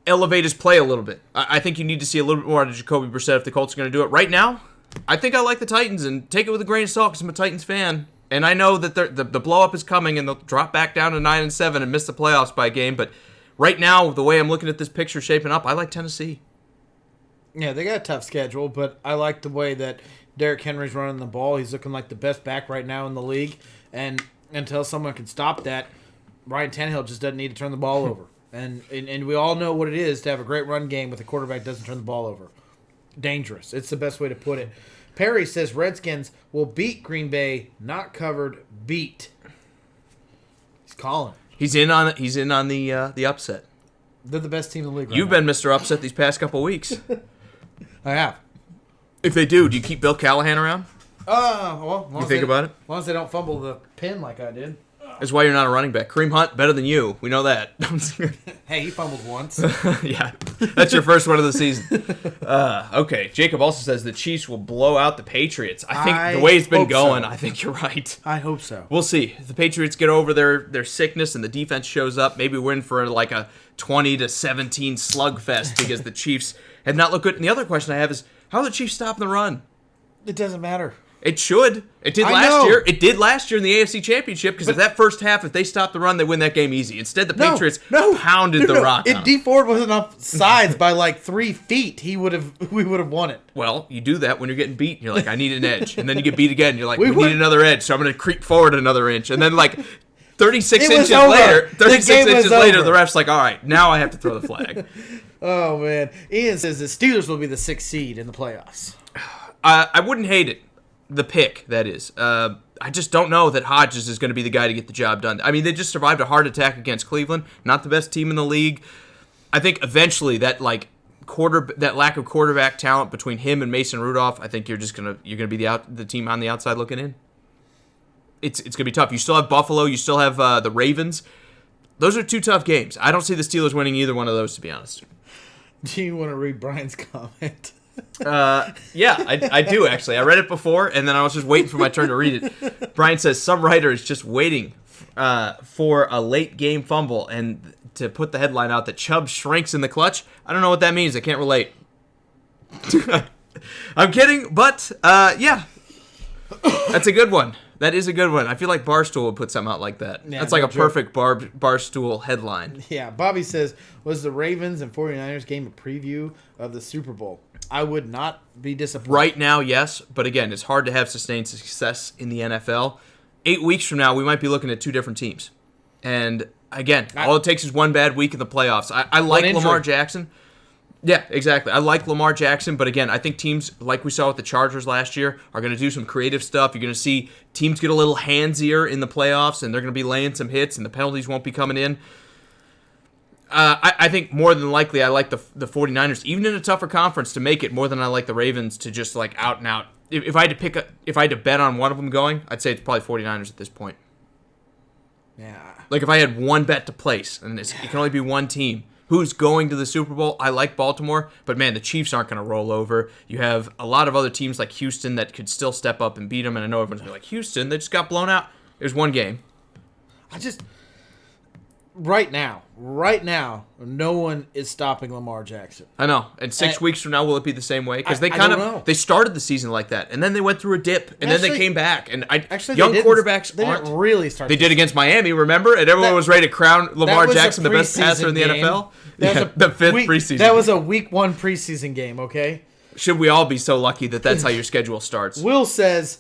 elevate his play a little bit? I think you need to see a little bit more out of Jacoby Brissett if the Colts are going to do it. Right now, I think I like the Titans, and take it with a grain of salt because I'm a Titans fan. And I know that the blow-up is coming, and they'll drop back down to 9-7 and miss the playoffs by a game. But right now, the way I'm looking at this picture shaping up, I like Tennessee. Yeah, they got a tough schedule, but I like the way that Derrick Henry's running the ball. He's looking like the best back right now in the league. And until someone can stop that, Ryan Tannehill just doesn't need to turn the ball over. And we all know what it is to have a great run game with a quarterback that doesn't turn the ball over. Dangerous. It's the best way to put it. Perry says Redskins will beat Green Bay, not covered, beat. He's calling. He's in on it. He's in on the upset. They're the best team in the league right You've now. been Mr. Upset these past couple weeks. I have. If they do you keep Bill Callahan around? Well, you think about it? As long as they don't fumble the pin like I did. That's why you're not a running back. Kareem Hunt, better than you. We know that. Hey, he fumbled once. Yeah, that's your first one of the season. Okay, Jacob also says the Chiefs will blow out the Patriots. I think the way it's been going, I think you're right. I hope so. We'll see. If the Patriots get over their sickness and the defense shows up, maybe we're in for like a 20-17 slugfest because the Chiefs have not looked good. And the other question I have is, how are the Chiefs stopping the run? It doesn't matter. It should. It did last year. It did last year in the AFC Championship because if that first half, if they stopped the run, they win that game easy. Instead, the Patriots pounded the rock. If D Ford wasn't off sides by like 3 feet, we would have won it. Well, you do that when you're getting beat. You're like, I need an edge, and then you get beat again. You're like, we need another edge, so I'm going to creep forward another inch, and then like 36 inches later, the ref's like, all right, now I have to throw the flag. Oh man, Ian says the Steelers will be the 6th seed in the playoffs. I wouldn't hate it. The pick, that is. I just don't know that Hodges is going to be the guy to get the job done. I mean, they just survived a heart attack against Cleveland, not the best team in the league. I think eventually that lack of quarterback talent between him and Mason Rudolph, I think you're gonna be the team on the outside looking in. It's gonna be tough. You still have Buffalo, you still have the Ravens. Those are two tough games. I don't see the Steelers winning either one of those, to be honest. Do you want to read Brian's comment? Yeah, I do actually. I read it before, and then I was just waiting for my turn to read it. Brian says some writer is just waiting for a late game fumble and to put the headline out that Chubb shrinks in the clutch. I don't know what that means. I can't relate. I'm kidding, but yeah, that's a good one. That is a good one. I feel like Barstool would put something out like that. Yeah, that's like a perfect Barstool headline. Yeah, Bobby says, was the Ravens and 49ers game a preview of the Super Bowl? I would not be disappointed. Right now, yes. But again, it's hard to have sustained success in the NFL. 8 weeks from now, we might be looking at two different teams. And again, all it takes is one bad week in the playoffs. I like Lamar Jackson. Yeah, exactly. I like Lamar Jackson, but again, I think teams, like we saw with the Chargers last year, are going to do some creative stuff. You're going to see teams get a little handsier in the playoffs, and they're going to be laying some hits, and the penalties won't be coming in. I think more than likely I like the 49ers, even in a tougher conference, to make it more than I like the Ravens to just like out and out. If I had to bet on one of them going, I'd say it's probably 49ers at this point. Yeah. Like if I had one bet to place, and it can only be one team who's going to the Super Bowl, I like Baltimore, but man, the Chiefs aren't going to roll over. You have a lot of other teams like Houston that could still step up and beat them, and I know everyone's going to be like, Houston, they just got blown out. It was one game. Right now, no one is stopping Lamar Jackson. I know. And 6 weeks from now, will it be the same way? Because they started the season like that, and then they went through a dip, and then they came back. And young quarterbers didn't really start. They did against Miami, remember? And everyone was ready to crown Lamar Jackson the best passer in the NFL. The fifth preseason. That was a week 1 preseason game. Okay. Should we all be so lucky that that's how your schedule starts? Will says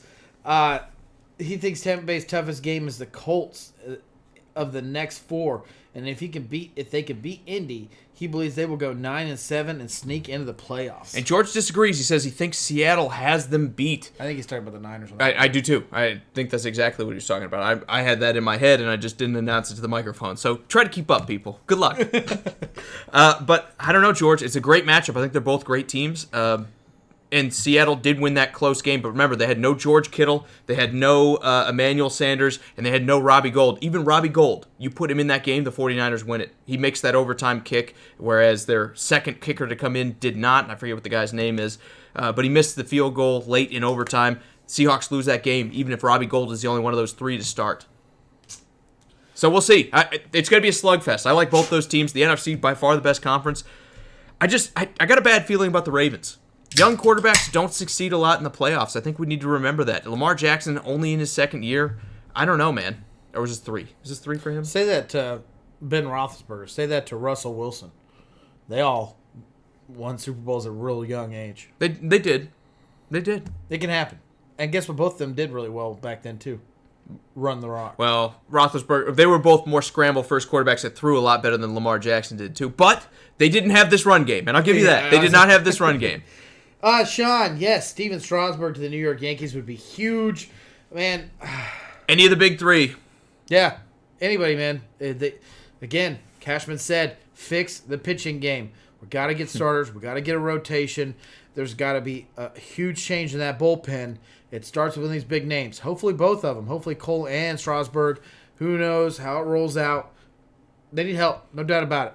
he thinks Tampa Bay's toughest game is the Colts of the next 4, and if they can beat Indy, he believes they will go 9-7 and sneak into the playoffs. And George disagrees. He says he thinks Seattle has them beat. I think he's talking about the Niners. I do too. I think that's exactly what he's talking about. I had that in my head, and I just didn't announce it to the microphone. So try to keep up, people. Good luck. But I don't know, George. It's a great matchup. I think they're both great teams. And Seattle did win that close game, but remember, they had no George Kittle, they had no Emmanuel Sanders, and they had no Robbie Gould. Even Robbie Gould, you put him in that game, the 49ers win it. He makes that overtime kick, whereas their second kicker to come in did not, and I forget what the guy's name is, but he missed the field goal late in overtime. Seahawks lose that game, even if Robbie Gould is the only one of those 3 to start. So we'll see. It's going to be a slugfest. I like both those teams. The NFC, by far the best conference. I got a bad feeling about the Ravens. Young quarterbacks don't succeed a lot in the playoffs. I think we need to remember that. Lamar Jackson only in his second year. I don't know, man. Or was this 3? Is this 3 for him? Say that to Ben Roethlisberger. Say that to Russell Wilson. They all won Super Bowls at a real young age. They did. They did. It can happen. And guess what? Both of them did really well back then, too. Run the rock. Well, Roethlisberger, they were both more scramble first quarterbacks that threw a lot better than Lamar Jackson did, too. But they didn't have this run game, and I'll give you that. They did not have this run game. Sean, yes, Steven Strasburg to the New York Yankees would be huge. Man. Any of the big 3. Yeah. Anybody, man. Again, Cashman said, fix the pitching game. We got to get starters. We got to get a rotation. There's got to be a huge change in that bullpen. It starts with these big names. Hopefully both of them. Hopefully Cole and Strasburg. Who knows how it rolls out. They need help. No doubt about it.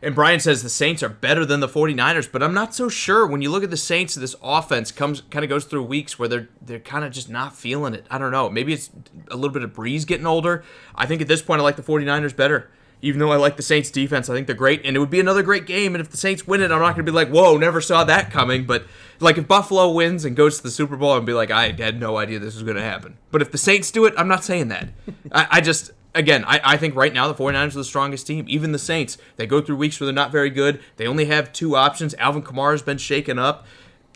And Brian says the Saints are better than the 49ers, but I'm not so sure. When you look at the Saints, this offense kind of goes through weeks where they're kind of just not feeling it. I don't know. Maybe it's a little bit of Breeze getting older. I think at this point I like the 49ers better. Even though I like the Saints defense, I think they're great, and it would be another great game. And if the Saints win it, I'm not going to be like, whoa, never saw that coming. But like if Buffalo wins and goes to the Super Bowl, I'd be like, I had no idea this was going to happen. But if the Saints do it, I'm not saying that. I think right now the 49ers are the strongest team. Even the Saints, they go through weeks where they're not very good. They only have 2 options. Alvin Kamara's been shaken up.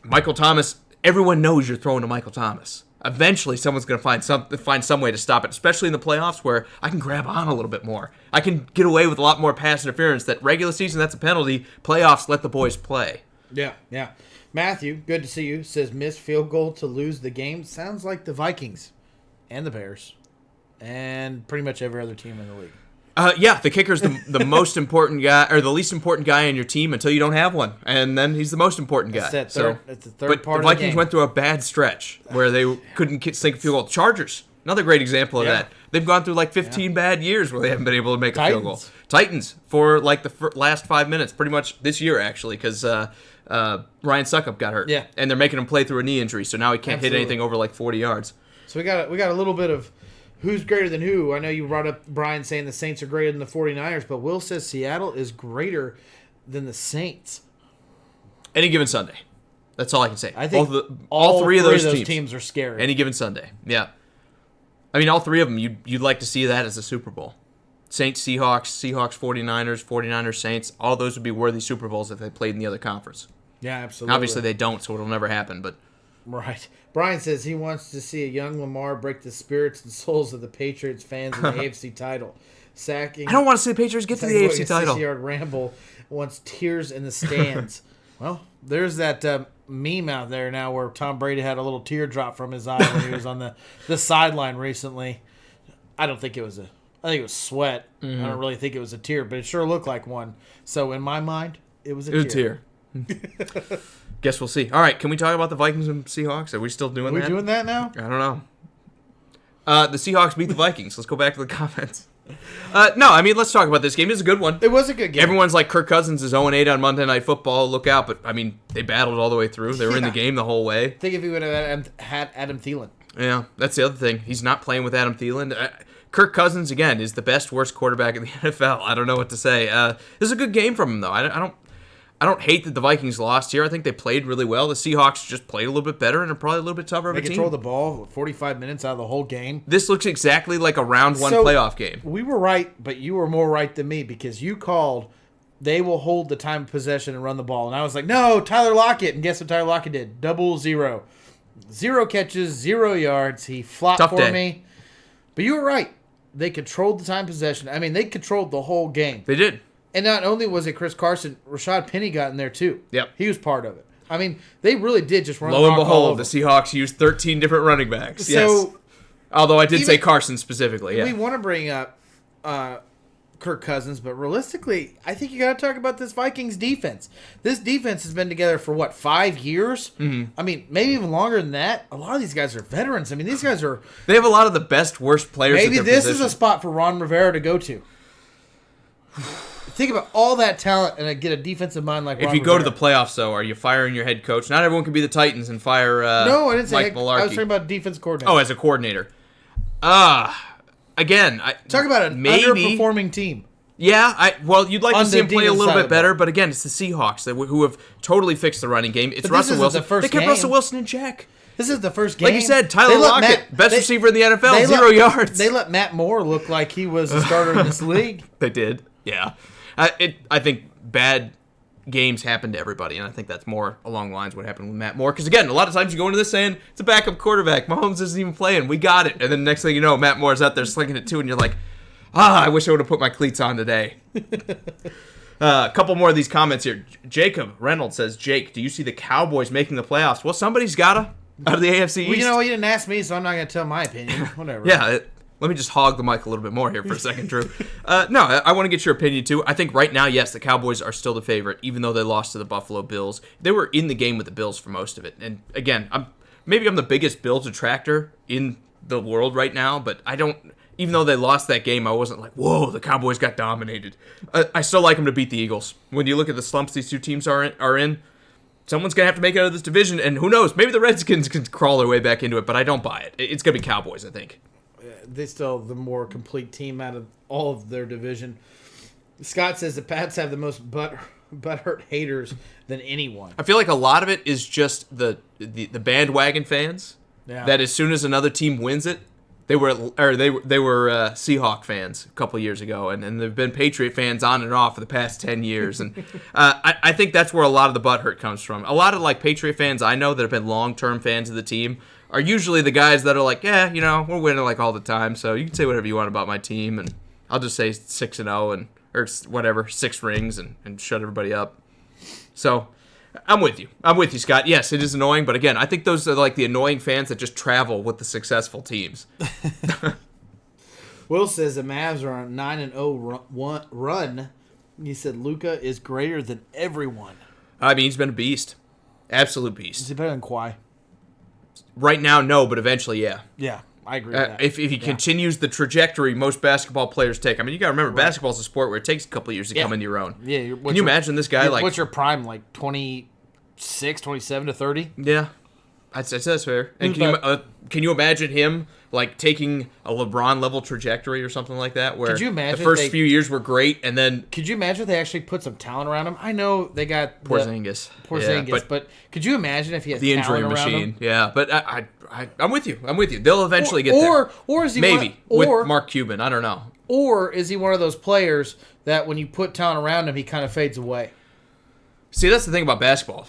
Michael Thomas, everyone knows you're throwing to Michael Thomas. Eventually, someone's going to find some way to stop it, especially in the playoffs where I can grab on a little bit more. I can get away with a lot more pass interference. That regular season, that's a penalty. Playoffs, let the boys play. Yeah. Matthew, good to see you, says missed field goal to lose the game. Sounds like the Vikings. and the Bears and pretty much every other team in the league. Yeah, the kicker's the most important guy, or the least important guy on your team until you don't have one, and then he's the most important guy. That's the third but part the of the Vikings game. went through a bad stretch where they couldn't sink a field goal. Chargers, another great example of Yeah. that. They've gone through like 15 bad years where they haven't been able to make a field goal. Titans. Titans for like the last 5 minutes, pretty much this year actually, because Ryan Suckup got hurt. Yeah. And they're making him play through a knee injury, so now he can't Absolutely. hit anything over like 40 yards. So we got a little bit of who's greater than who. I know you brought up Brian saying the Saints are greater than the 49ers, but Will says Seattle is greater than the Saints. Any given Sunday. That's all I can say. I think all three of those teams are scary. Any given Sunday. Yeah. I mean, all three of them, you'd like to see that as a Super Bowl. Saints, Seahawks, 49ers, 49ers, Saints, all those would be worthy Super Bowls if they played in the other conference. Yeah, absolutely. Obviously they don't, so it'll never happen, but Right. Brian says he wants to see a young Lamar break the spirits and souls of the Patriots fans in the AFC title. I don't want to see the Patriots get to the AFC title. 60-yard ramble wants tears in the stands. Well, there's that meme out there now where Tom Brady had a little teardrop from his eye when he was on the sideline recently. I think it was sweat. Mm-hmm. I don't really think it was a tear, but it sure looked like one. So in my mind, it was a tear. Guess we'll see. All right, can we talk about the Vikings and Seahawks? Are we still doing that? Are we doing that now? I don't know. The Seahawks beat the Vikings. Let's go back to the comments. No, I mean, let's talk about this game. It was a good one. It was a good game. Everyone's like, Kirk Cousins is 0-8 on Monday Night Football. Look out. But, I mean, they battled all the way through. They were in the game the whole way. Think if he would have had Adam Thielen. Yeah, that's the other thing. He's not playing with Adam Thielen. Kirk Cousins, again, is the best, worst quarterback in the NFL. I don't know what to say. This is a good game from him, though. I don't hate that the Vikings lost here. I think they played really well. The Seahawks just played a little bit better and are probably a little bit tougher of a team. They controlled the ball 45 minutes out of the whole game. This looks exactly like a round one playoff game. We were right, but you were more right than me because you called they will hold the time of possession and run the ball. And I was like, no, Tyler Lockett. And guess what Tyler Lockett did? 0-0. 0 catches, 0 yards. He flopped for me. But you were right. They controlled the time possession. I mean, they controlled the whole game. They did. And not only was it Chris Carson, Rashad Penny got in there too. Yep. He was part of it. I mean, they really did just run Lo the and rock all behold, over. the Seahawks used 13 different running backs. So, yes. Although I did say Carson specifically. Yeah. We want to bring up Kirk Cousins, but realistically, I think you got to talk about this Vikings defense. This defense has been together for, 5 years? Mm-hmm. I mean, maybe even longer than that. A lot of these guys are veterans. I mean, these guys are... They have a lot of the best, worst players Maybe at their this position. is a spot for Ron Rivera to go to. Think about all that talent and get a defensive mind like Ron If you Rivera. go to the playoffs, though, are you firing your head coach? Not everyone can be the Titans and fire No, I didn't say Mike head, Mularkey. I was talking about defense coordinator. Oh, as a coordinator. Again, talk about an underperforming team. Yeah, you'd like to see him play a little bit better, ball. but again, it's the Seahawks who have totally fixed the running game. It's But Russell Wilson. They kept game. Russell Wilson in check. This is the first game. Like you said, Tyler Lockett, best receiver in the NFL, 0 yards. They let Matt Moore look like he was a starter in this league. They did, yeah. I think bad games happen to everybody, and I think that's more along the lines of what happened with Matt Moore. Because, again, a lot of times you go into this saying, it's a backup quarterback. Mahomes isn't even playing. We got it. And then next thing you know, Matt Moore's out there slinging it too, and you're like, I wish I would have put my cleats on today. A couple more of these comments here. Jacob Reynolds says, Jake, do you see the Cowboys making the playoffs? Well, somebody's got to out of the AFC East. Well, you know, you didn't ask me, so I'm not going to tell my opinion. Whatever. Yeah, let me just hog the mic a little bit more here for a second, Drew. No, I want to get your opinion, too. I think right now, yes, the Cowboys are still the favorite, even though they lost to the Buffalo Bills. They were in the game with the Bills for most of it. And, again, I'm the biggest Bills detractor in the world right now, but I don't... Even though they lost that game, I wasn't like, whoa, the Cowboys got dominated. I still like them to beat the Eagles. When you look at the slumps these two teams are in, someone's going to have to make it out of this division, and who knows, maybe the Redskins can crawl their way back into it, but I don't buy it. It's going to be Cowboys, I think. They still have the more complete team out of all of their division. Scott says the Pats have the most butthurt haters than anyone. I feel like a lot of it is just the bandwagon fans, that as soon as another team wins it, They were Seahawk fans a couple years ago, and they've been Patriot fans on and off for the past 10 years. And I think that's where a lot of the butthurt comes from. A lot of Patriot fans I know that have been long-term fans of the team are usually the guys that are like, yeah, we're winning all the time, so you can say whatever you want about my team, and I'll just say 6-0 or whatever, 6 rings and shut everybody up. So I'm with you, Scott. Yes, it is annoying, but again, I think those are like the annoying fans that just travel with the successful teams. Will says the Mavs are on a 9-0 run. He said Luka is greater than everyone. I mean, he's been a beast. Absolute beast. Is he better than Kawhi? Right now, no, but eventually, yeah. Yeah, I agree with that. If he continues the trajectory most basketball players take. I mean, you got to remember, basketball is a sport where it takes a couple of years to come into your own. Yeah. Can you imagine this guy like... What's your prime, like 26, 27 to 30? Yeah. I'd say that's fair. And can you imagine him like taking a LeBron-level trajectory or something like that? Where could you imagine the first few years were great, and then... Could you imagine if they actually put some talent around him? I know they got... Porzingis. Yeah, but could you imagine if he has the injury machine? Yeah, but I'm with you. They'll eventually get there. Or is he with Mark Cuban? I don't know. Or is he one of those players that when you put talent around him, he kind of fades away? See, that's the thing about basketball.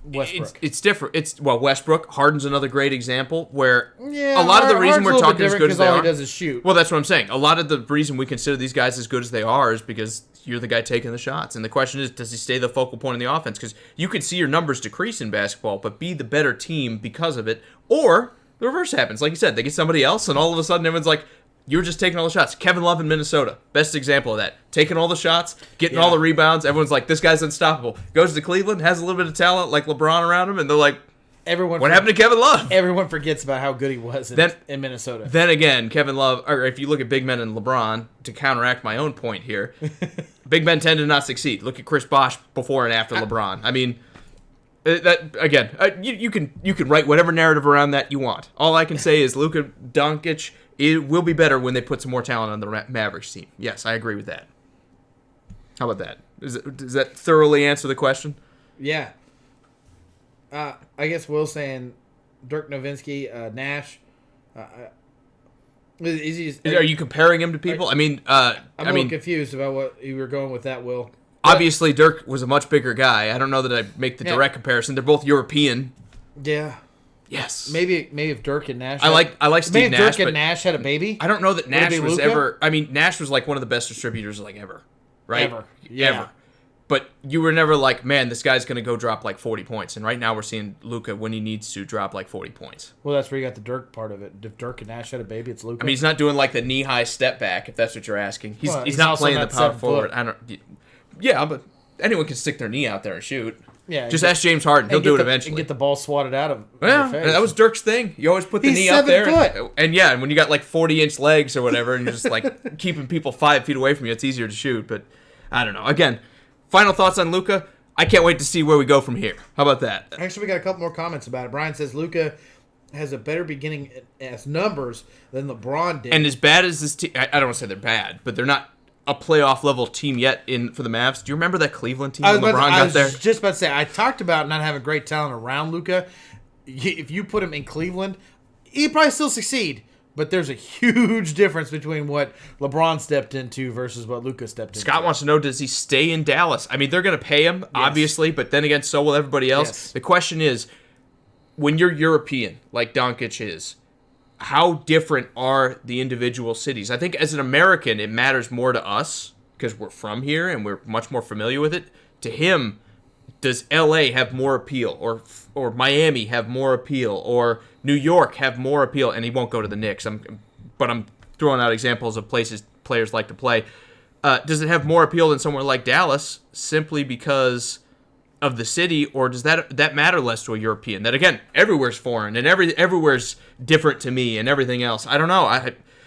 Westbrook. It's different. Westbrook. Harden's another great example where a lot of the reason we're talking as good as they all are. He does is shoot. Well, that's what I'm saying. A lot of the reason we consider these guys as good as they are is because you're the guy taking the shots. And the question is, does he stay the focal point in the offense? Because you could see your numbers decrease in basketball, but be the better team because of it. Or the reverse happens. Like you said, they get somebody else, and all of a sudden everyone's like, you were just taking all the shots. Kevin Love in Minnesota. Best example of that. Taking all the shots, getting all the rebounds. Everyone's like, this guy's unstoppable. Goes to Cleveland, has a little bit of talent like LeBron around him, and they're like, what happened to Kevin Love? Everyone forgets about how good he was in Minnesota. Then again, Kevin Love, or if you look at big men and LeBron, to counteract my own point here, big men tend to not succeed. Look at Chris Bosh before and after LeBron. I mean, that again, you can write whatever narrative around that you want. All I can say is Luka Doncic, it will be better when they put some more talent on the Mavericks team. Yes, I agree with that. How about that? Does that thoroughly answer the question? Yeah. I guess Will's saying Dirk Nowitzki, Nash. Are you comparing him to people? I'm a little confused about what you were going with that, Will. Obviously, Dirk was a much bigger guy. I don't know that I'd make the direct comparison. They're both European. Yeah. Yes. Maybe if Dirk and Nash. I like Steve Nash. Dirk and Nash had a baby. I don't know that Nash was ever. I mean, Nash was like one of the best distributors like ever, right? Ever. Yeah. Ever. But you were never like, man, this guy's gonna go drop like 40 points. And right now we're seeing Luka when he needs to drop like 40 points. Well, that's where you got the Dirk part of it. If Dirk and Nash had a baby, it's Luka. I mean, he's not doing like the knee-high step back, if that's what you're asking. He's not playing the power forward. Yeah, but anyone can stick their knee out there and shoot. Yeah, just ask James Harden; he'll do it eventually. And get the ball swatted out of. Yeah, that was Dirk's thing. You always put the knee out there, and when you got like 40-inch legs or whatever, and you're just like keeping people 5 feet away from you, it's easier to shoot. But I don't know. Again, final thoughts on Luka. I can't wait to see where we go from here. How about that? Actually, we got a couple more comments about it. Brian says Luka has a better beginning as numbers than LeBron did, and as bad as this team, I don't want to say they're bad, but they're not a playoff level team yet for the Mavs. Do you remember that Cleveland team when LeBron got there? I was just about to say, I talked about not having great talent around Luka. If you put him in Cleveland, he'd probably still succeed. But there's a huge difference between what LeBron stepped into versus what Luka stepped into. Scott wants to know, does he stay in Dallas? I mean, they're going to pay him, obviously, but then again, so will everybody else. Yes. The question is, when you're European, like Doncic is, how different are the individual cities? I think as an American, it matters more to us because we're from here and we're much more familiar with it. To him, does LA have more appeal, or Miami have more appeal, or New York have more appeal? And he won't go to the Knicks. But I'm throwing out examples of places players like to play. Does it have more appeal than somewhere like Dallas simply because of the city, or does that matter less to a European? That again, everywhere's foreign and everywhere's different to me and everything else. I don't know.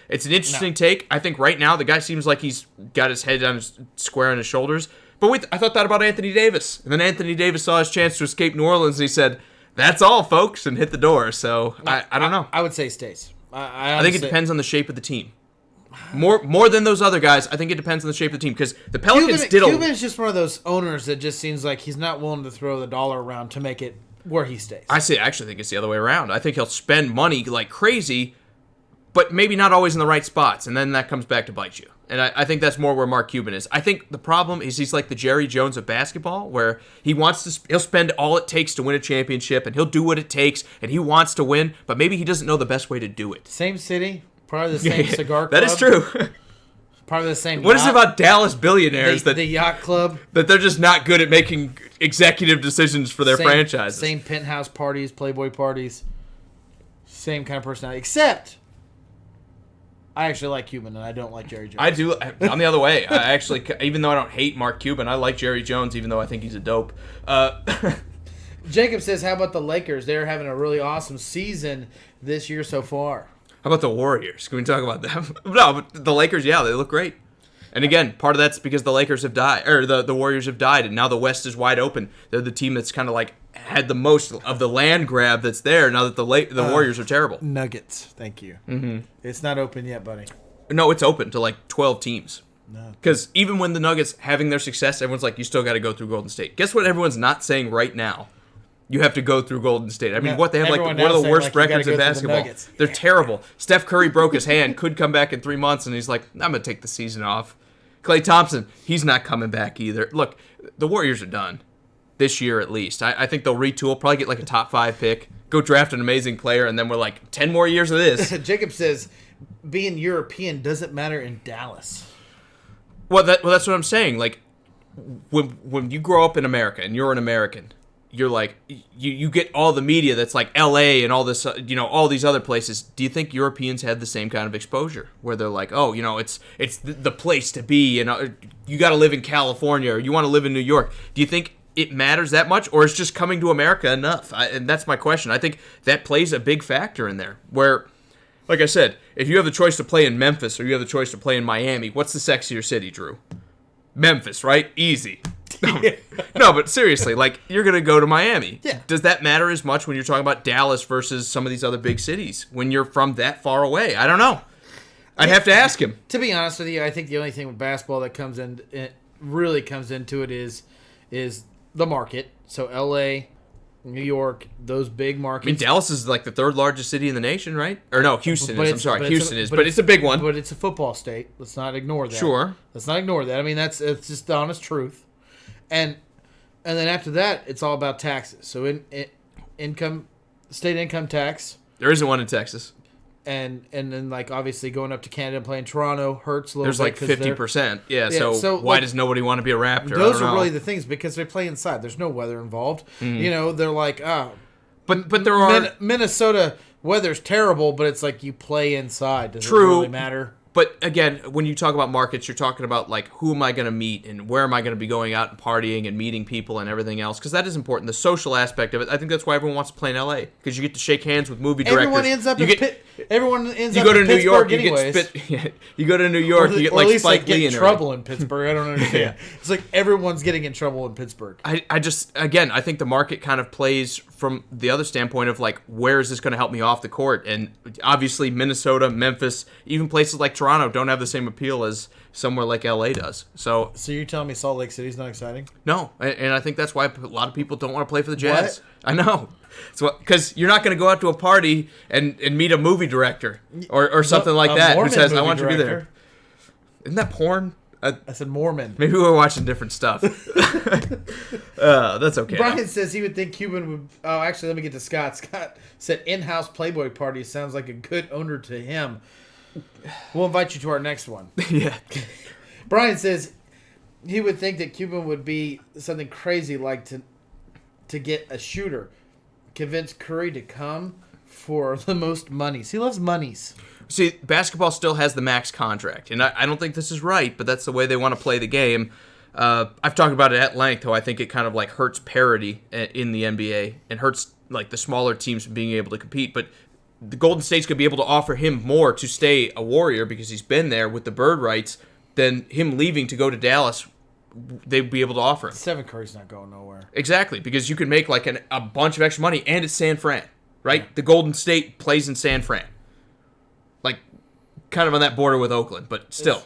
It's an interesting take. I think right now the guy seems like he's got his head on square on his shoulders. But I thought that about Anthony Davis, and then Anthony Davis saw his chance to escape New Orleans, and he said, "That's all, folks," and hit the door. So I don't know. I would say stays. I think it depends on the shape of the team. More than those other guys, I think it depends on the shape of the team because the Pelicans Cuban's just one of those owners that just seems like he's not willing to throw the dollar around to make it where he stays. I actually think it's the other way around. I think he'll spend money like crazy, but maybe not always in the right spots, and then that comes back to bite you. And I think that's more where Mark Cuban is. I think the problem is he's like the Jerry Jones of basketball, where he'll spend all it takes to win a championship, and he'll do what it takes, and he wants to win, but maybe he doesn't know the best way to do it. Same city. Probably the same cigar club. That is true. Part of the same. What is it about Dallas billionaires the yacht club that they're just not good at making executive decisions for their franchises? Same penthouse parties, Playboy parties, same kind of personality. Except, I actually like Cuban and I don't like Jerry Jones. I do. I'm the other way. I actually, even though I don't hate Mark Cuban, I like Jerry Jones, even though I think he's a dope. Jacob says, "How about the Lakers? They're having a really awesome season this year so far." How about the Warriors? Can we talk about them? No, but the Lakers, yeah, they look great. And again, part of that's because the Lakers have died, or the Warriors have died, and now the West is wide open. They're the team that's kind of like had the most of the land grab that's there. Now that the Warriors are terrible. Nuggets, thank you. Mm-hmm. It's not open yet, buddy. No, it's open to like 12 teams. No, because even when the Nuggets having their success, everyone's like, you still got to go through Golden State. Guess what? Everyone's not saying right now. You have to go through Golden State. I mean, what they have like one of the worst records in basketball. They're terrible. Steph Curry broke his hand, could come back in 3 months, and he's like, I'm gonna take the season off. Klay Thompson, he's not coming back either. Look, the Warriors are done this year at least. I think they'll retool, probably get like a top 5 pick, go draft an amazing player, and then we're like 10 more years of this. Jacob says, being European doesn't matter in Dallas. Well, that's what I'm saying. Like, when you grow up in America and you're an American, you're like, you get all the media that's like L.A. and all this, all these other places. Do you think Europeans had the same kind of exposure where they're like, oh, it's the place to be, and you got to live in California or you want to live in New York? Do you think it matters that much, or is just coming to America enough? And that's my question. I think that plays a big factor in there where, like I said, if you have the choice to play in Memphis or you have the choice to play in Miami, what's the sexier city, Drew? Memphis, right? Easy. No, but seriously, like, you're going to go to Miami. Yeah. Does that matter as much when you're talking about Dallas versus some of these other big cities when you're from that far away? I don't know. I'd have to ask him. To be honest with you, I think the only thing with basketball that really comes into it is the market. So L.A., New York, those big markets. I mean, Dallas is like the 3rd largest city in the nation, right? Or no, Houston is. I'm sorry, Houston is. But it's a big one. But it's a football state. Let's not ignore that. Sure. Let's not ignore that. I mean, it's just the honest truth. And then after that, it's all about taxes. So state income tax. There isn't one in Texas. And then, like, obviously going up to Canada and playing Toronto hurts a little bit. There's like 50%. Yeah, so why does nobody want to be a Raptor? Those are really the things because they play inside. There's no weather involved. Mm. They're like, But there are... Minnesota weather's terrible, but it's like you play inside. Does True. it really matter? But again, when you talk about markets, you're talking about like who am I going to meet and where am I going to be going out and partying and meeting people and everything else, because that is important. The social aspect of it, I think that's why everyone wants to play in LA, because you get to shake hands with movie directors. Everyone ends up you go to New York, anyways. You go to New York, you get like Spike Lee in trouble in Pittsburgh. I don't understand. It's like everyone's getting in trouble in Pittsburgh. I think the market kind of plays from the other standpoint of like, where is this going to help me off the court? And obviously Minnesota, Memphis, even places like Toronto don't have the same appeal as somewhere like LA does. So you're telling me Salt Lake City's not exciting? No, and I think that's why a lot of people don't want to play for the Jazz. What? I know. Because you're not going to go out to a party and meet a movie director or something like that who says, I want you to be there. Isn't that porn? I said Mormon. Maybe we're watching different stuff. That's okay. Brian says he would think Cuban would... Oh, actually, let me get to Scott. Scott said in-house Playboy party sounds like a good owner to him. We'll invite you to our next one. Yeah. Brian says he would think that Cuban would be something crazy like to get a shooter. Convince Curry to come for the most monies. He loves monies. See, basketball still has the max contract, and I don't think this is right, but that's the way they want to play the game. I've talked about it at length, how I think it kind of like hurts parity in the NBA and hurts like the smaller teams from being able to compete. But the Golden State's going to be able to offer him more to stay a Warrior because he's been there with the bird rights than him leaving to go to Dallas. They'd be able to offer him. Stephen Curry's not going nowhere. Exactly, because you can make like a bunch of extra money, and it's San Fran, right? Yeah. The Golden State plays in San Fran. Like, kind of on that border with Oakland, but still.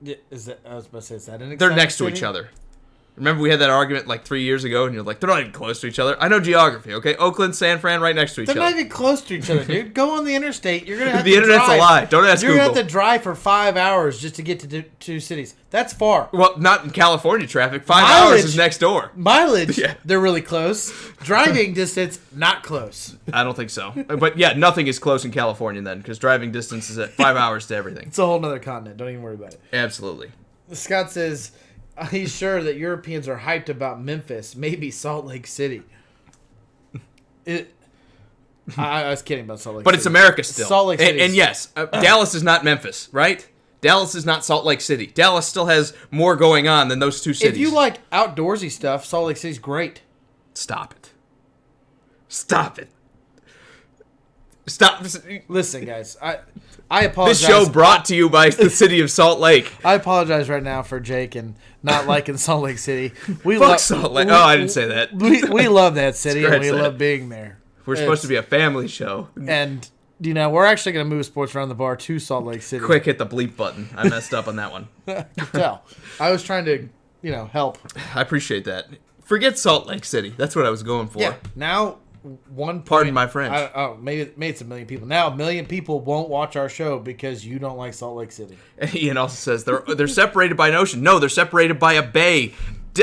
I was about to say, is that an exciting They're next to city? each other. Remember we had that argument like 3 years ago, and you're like, they're not even close to each other. I know geography, okay? Oakland, San Fran, right next to each They're other. not even close to each other, dude. Go on the interstate. You're gonna have The to internet's drive. a lie. Don't ask You're Google. gonna have to drive for 5 hours just to get to two cities. That's far. Well, not in California traffic. 5 Mileage. hours is next door. Mileage, Yeah. they're really close. Driving distance, not close. I don't think so. But yeah, nothing is close in California then, because driving distance is at 5 hours to everything. It's a whole nother continent. Don't even worry about it. Absolutely. Scott says he's sure that Europeans are hyped about Memphis, maybe Salt Lake City. I was kidding about Salt Lake City. But it's America still. Salt Lake City. And yes, Dallas is not Memphis, right? Dallas is not Salt Lake City. Dallas still has more going on than those two cities. If you like outdoorsy stuff, Salt Lake City's great. Stop it. Stop it. Stop. Listen, guys, I apologize. This show brought to you by the city of Salt Lake. I apologize right now for Jake and not liking Salt Lake City. Fuck Salt Lake. Oh, I didn't say that. We love that city and we Scratch that. love being there. We're supposed to be a family show. And, you know, we're actually going to move Sports Around the Bar to Salt Lake City. Quick, hit the bleep button. I messed up on that one. I could tell. I was trying to, you know, help. I appreciate that. Forget Salt Lake City. That's what I was going for. Yeah. Now, Pardon my French. Maybe it's 1 million people. Now, 1 million people won't watch our show because you don't like Salt Lake City. And Ian also says they're separated by an ocean. No, they're separated by a bay.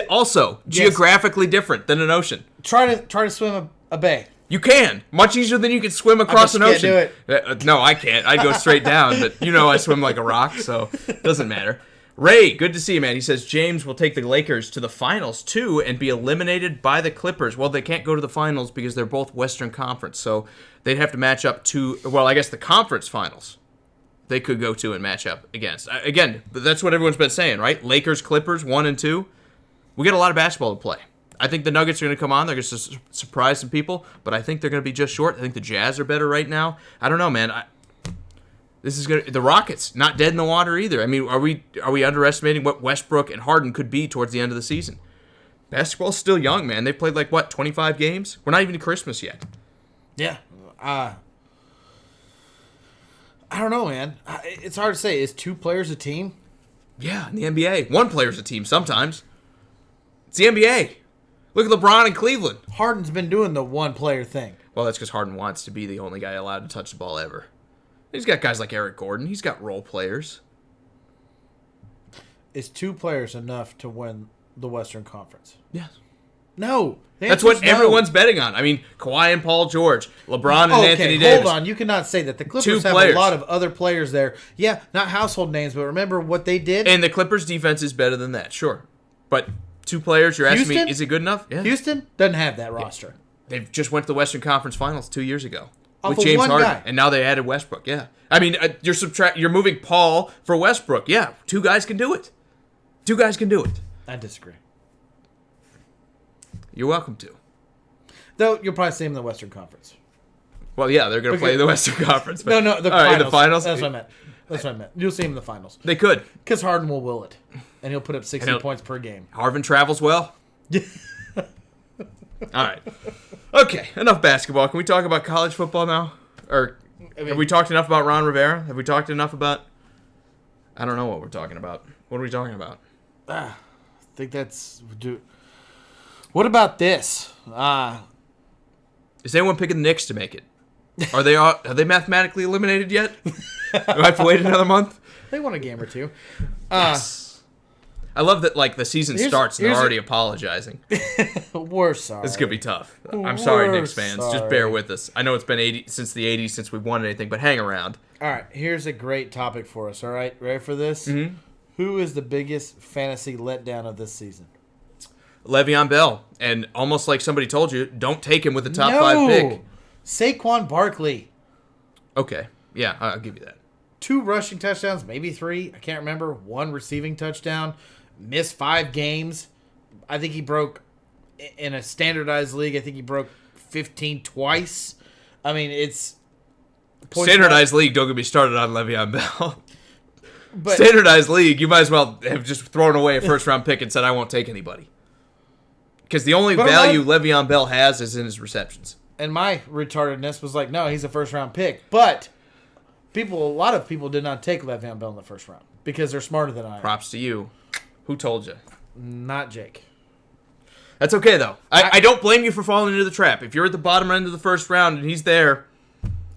Also, geographically different than an ocean. Try to swim a bay. You can. Much easier than you can swim across an ocean. Can't do it. No, I can't. I'd go straight down, but you know I swim like a rock, so it doesn't matter. Ray, good to see you, man. He says James will take the Lakers to the finals, too, and be eliminated by the Clippers. Well, they can't go to the finals because they're both Western Conference, so they'd have to match up to, well, I guess the conference finals they could go to and match up against. Again, that's what everyone's been saying, right? Lakers, Clippers, 1 and 2. We got a lot of basketball to play. I think the Nuggets are going to come on. They're going to surprise some people, but I think they're going to be just short. I think the Jazz are better right now. I don't know, man. This is the Rockets, not dead in the water either. I mean, are we underestimating what Westbrook and Harden could be towards the end of the season? Basketball's still young, man. They've played 25 games? We're not even to Christmas yet. Yeah. I don't know, man. It's hard to say. Is 2 players a team? Yeah, in the NBA. 1 player's a team sometimes. It's the NBA. Look at LeBron in Cleveland. Harden's been doing the 1-player thing. Well, that's because Harden wants to be the only guy allowed to touch the ball ever. He's got guys like Eric Gordon. He's got role players. Is 2 players enough to win the Western Conference? Yes. No. That's what everyone's betting on. I mean, Kawhi and Paul George, LeBron and Anthony Davis. Hold on. You cannot say that. The Clippers 2 have players. a lot of other players there. Yeah, not household names, but remember what they did? And the Clippers' defense is better than that, sure. But 2 players, you're asking me, is it good enough? Yeah. Houston doesn't have that roster. They've just went to the Western Conference Finals 2 years ago. Off With of James one Harden. guy. And now they added Westbrook, yeah. I mean, you're moving Paul for Westbrook. Yeah, 2 guys can do it. 2 guys can do it. I disagree. You're welcome to. Though, you'll probably see him in the Western Conference. Well, yeah, they're going to play the Western Conference. But, No, the all finals. right, the finals? That's what I meant. You'll see him in the finals. They could. Because Harden will will it. And he'll put up 60 points per game. Harvin travels well. All right. Okay, enough basketball. Can we talk about college football now? Or have we talked enough about Ron Rivera? Have we talked enough about... I don't know what we're talking about. What are we talking about? I think that's... What about this? Is anyone picking the Knicks to make it? Are they mathematically eliminated yet? Do I have to wait another month? They won a game or 2. Yes. I love that the season starts and they're already apologizing. We're sorry. This could be tough. I'm sorry, We're Knicks fans. sorry. Just bear with us. I know it's been since the 80s since we've won anything, but hang around. All right, here's a great topic for us, all right? Ready for this? Mm-hmm. Who is the biggest fantasy letdown of this season? Le'Veon Bell. And almost like somebody told you, don't take him with the top 5 pick. Saquon Barkley. Okay. Yeah, I'll give you that. 2 rushing touchdowns, maybe 3. I can't remember. 1 receiving touchdown. Missed 5 games. I think he broke, in a standardized league, I think he broke 15 twice. I mean, it's... Standardized league, don't get me started on Le'Veon Bell. But, Standardized league, you might as well have just thrown away a first-round pick and said, I won't take anybody. Because the only value Le'Veon Bell has is in his receptions. And my retardedness was like, no, he's a first-round pick. But a lot of people did not take Le'Veon Bell in the first round because they're smarter than I am. Props to you. Who told you? Not Jake. That's okay, though. I don't blame you for falling into the trap. If you're at the bottom end of the first round and he's there,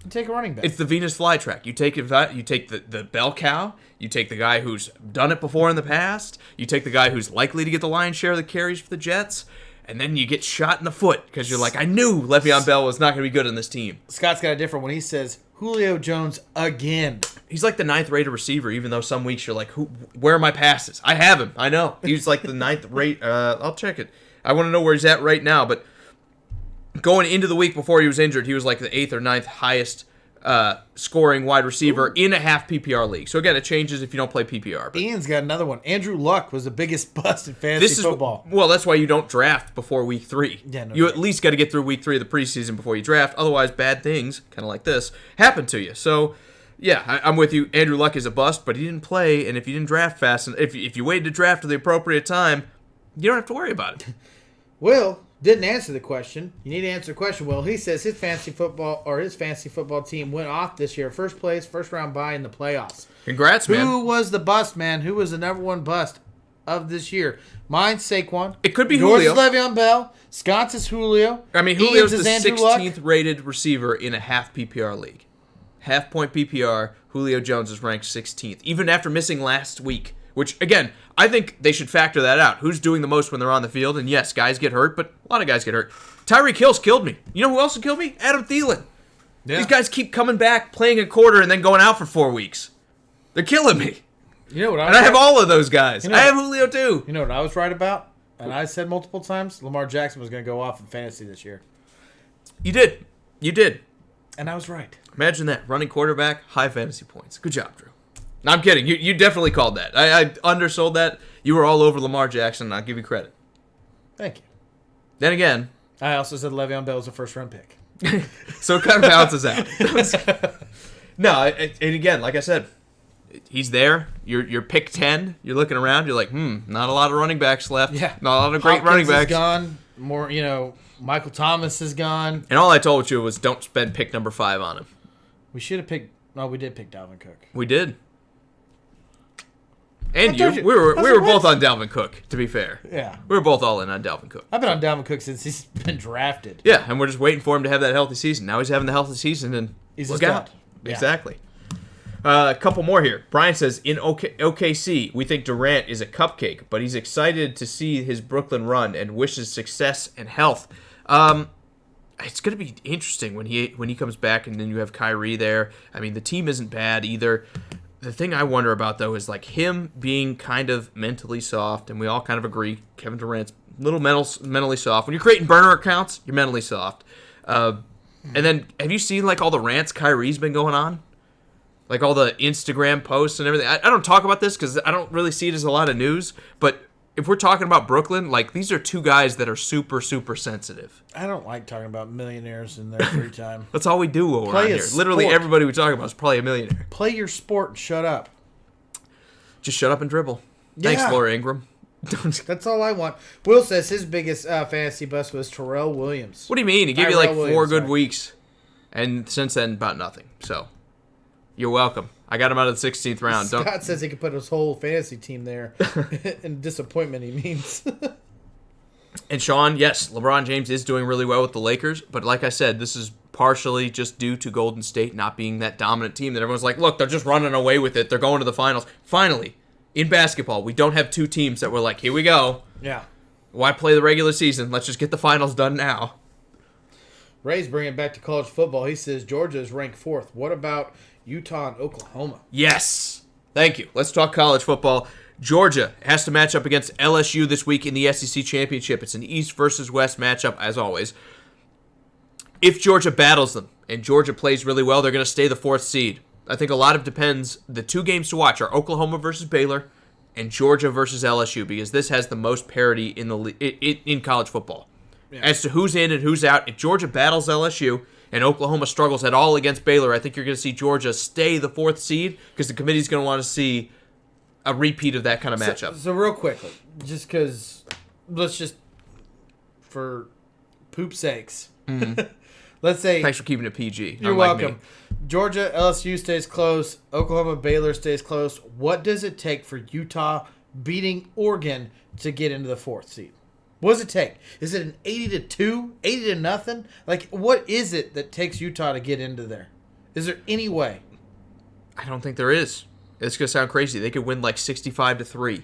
take a running back. it's the Venus flytrap. You take the bell cow. You take the guy who's done it before in the past. You take the guy who's likely to get the lion's share of the carries for the Jets. And then you get shot in the foot because you're like, I knew Le'Veon Bell was not going to be good on this team. Scott's got a different one. He says, Julio Jones again. He's like the 9th-rated receiver, even though some weeks you're like, where are my passes? I have him. I know. He's like the 9th-rate. I'll check it. I want to know where he's at right now. But going into the week before he was injured, he was like the 8th or 9th highest scoring wide receiver in a half PPR league. So again, it changes if you don't play PPR. But Ian's got another one. Andrew Luck was the biggest bust in fantasy football. Well, that's why you don't draft before week 3. Yeah, no you doubt. at least got to get through week 3 of the preseason before you draft. Otherwise, bad things, kind of like this, happen to you. So, yeah, I'm with you. Andrew Luck is a bust, but he didn't play, and if you didn't draft fast, and if you waited to draft at the appropriate time, you don't have to worry about it. Will didn't answer the question. You need to answer the question, Will. He says his fantasy football team went off this year. First place, first round bye in the playoffs. Congrats, man. Who was the bust, man? Who was the number one bust of this year? Mine's Saquon. It could be Yours Julio. is Le'Veon Bell. Scott's is Julio. I mean, Julio's Ian's the is Andrew Luck. 16th rated receiver in a half PPR league. Half point PPR, Julio Jones is ranked 16th, even after missing last week. Which, again, I think they should factor that out. Who's doing the most when they're on the field? And yes, guys get hurt, but a lot of guys get hurt. Tyreek Hill's killed me. You know who else killed me? Adam Thielen. Yeah. These guys keep coming back, playing a quarter, and then going out for 4 weeks. They're killing me. You know what? I have all of those guys. I have Julio too. You know what I was right about? And I said multiple times, Lamar Jackson was going to go off in fantasy this year. You did. You did. And I was right. Imagine that. Running quarterback, high fantasy points. Good job, Drew. No, I'm kidding. You definitely called that. I undersold that. You were all over Lamar Jackson, and I'll give you credit. Thank you. Then again. I also said Le'Veon Bell was a first-round pick. So it kind of balances out. No, and again, like I said, he's there. You're pick 10. You're looking around. You're like, not a lot of running backs left. Yeah. Not a lot of great running backs. Is gone. More, Michael Thomas is gone. And all I told you was don't spend pick number 5 on him. We should have picked. No, we did pick Dalvin Cook. We did. And we were both on Dalvin Cook, to be fair. Yeah. We were both all in on Dalvin Cook. I've been on Dalvin Cook since he's been drafted. Yeah, and we're just waiting for him to have that healthy season. Now he's having the healthy season, and he's look out. Yeah. Exactly. A couple more here. Brian says, in OKC, we think Durant is a cupcake, but he's excited to see his Brooklyn run and wishes success and health. It's going to be interesting when he comes back, and then you have Kyrie there. I mean, the team isn't bad either. The thing I wonder about, though, is like him being kind of mentally soft, and we all kind of agree Kevin Durant's a little mentally soft. When you're creating burner accounts, you're mentally soft. And then, have you seen like all the rants Kyrie's been going on? Like all the Instagram posts and everything. I don't talk about this because I don't really see it as a lot of news, but if we're talking about Brooklyn, like these are two guys that are super, super sensitive. I don't like talking about millionaires in their free time. That's all we do when we're on here. Literally everybody we talk about is probably a millionaire. Play your sport and shut up. Just shut up and dribble. Yeah. Thanks, Laura Ingram. That's all I want. Will says his biggest fantasy bust was Terrell Williams. What do you mean? He gave you like 4 good weeks, and since then, about nothing. So, you're welcome. I got him out of the 16th round. Scott says he could put his whole fantasy team there. And disappointment, he means. And Sean, yes, LeBron James is doing really well with the Lakers, but like I said, this is partially just due to Golden State not being that dominant team that everyone's like, look, they're just running away with it. They're going to the finals. Finally, in basketball, we don't have 2 teams that were like, here we go. Yeah. Why play the regular season? Let's just get the finals done now. Ray's bringing it back to college football. He says Georgia is ranked 4th. What about Utah and Oklahoma? Yes. Thank you. Let's talk college football. Georgia has to match up against LSU this week in the SEC Championship. It's an East versus West matchup, as always. If Georgia battles them and Georgia plays really well, they're going to stay the 4th seed. I think a lot of depends. The 2 games to watch are Oklahoma versus Baylor and Georgia versus LSU, because this has the most parity in college football. Yeah. As to who's in and who's out, if Georgia battles LSU and Oklahoma struggles at all against Baylor, I think you're going to see Georgia stay the 4th seed because the committee's going to want to see a repeat of that kind of matchup. So real quickly, just because, for poop's sakes, let's say... Thanks for keeping it PG. You're welcome. Me. Georgia, LSU stays close. Oklahoma, Baylor stays close. What does it take for Utah beating Oregon to get into the 4th seed? What does it take? Is it an 80-2, 80-0? Like, what is it that takes Utah to get into there? Is there any way? I don't think there is. It's going to sound crazy. They could win like 65-3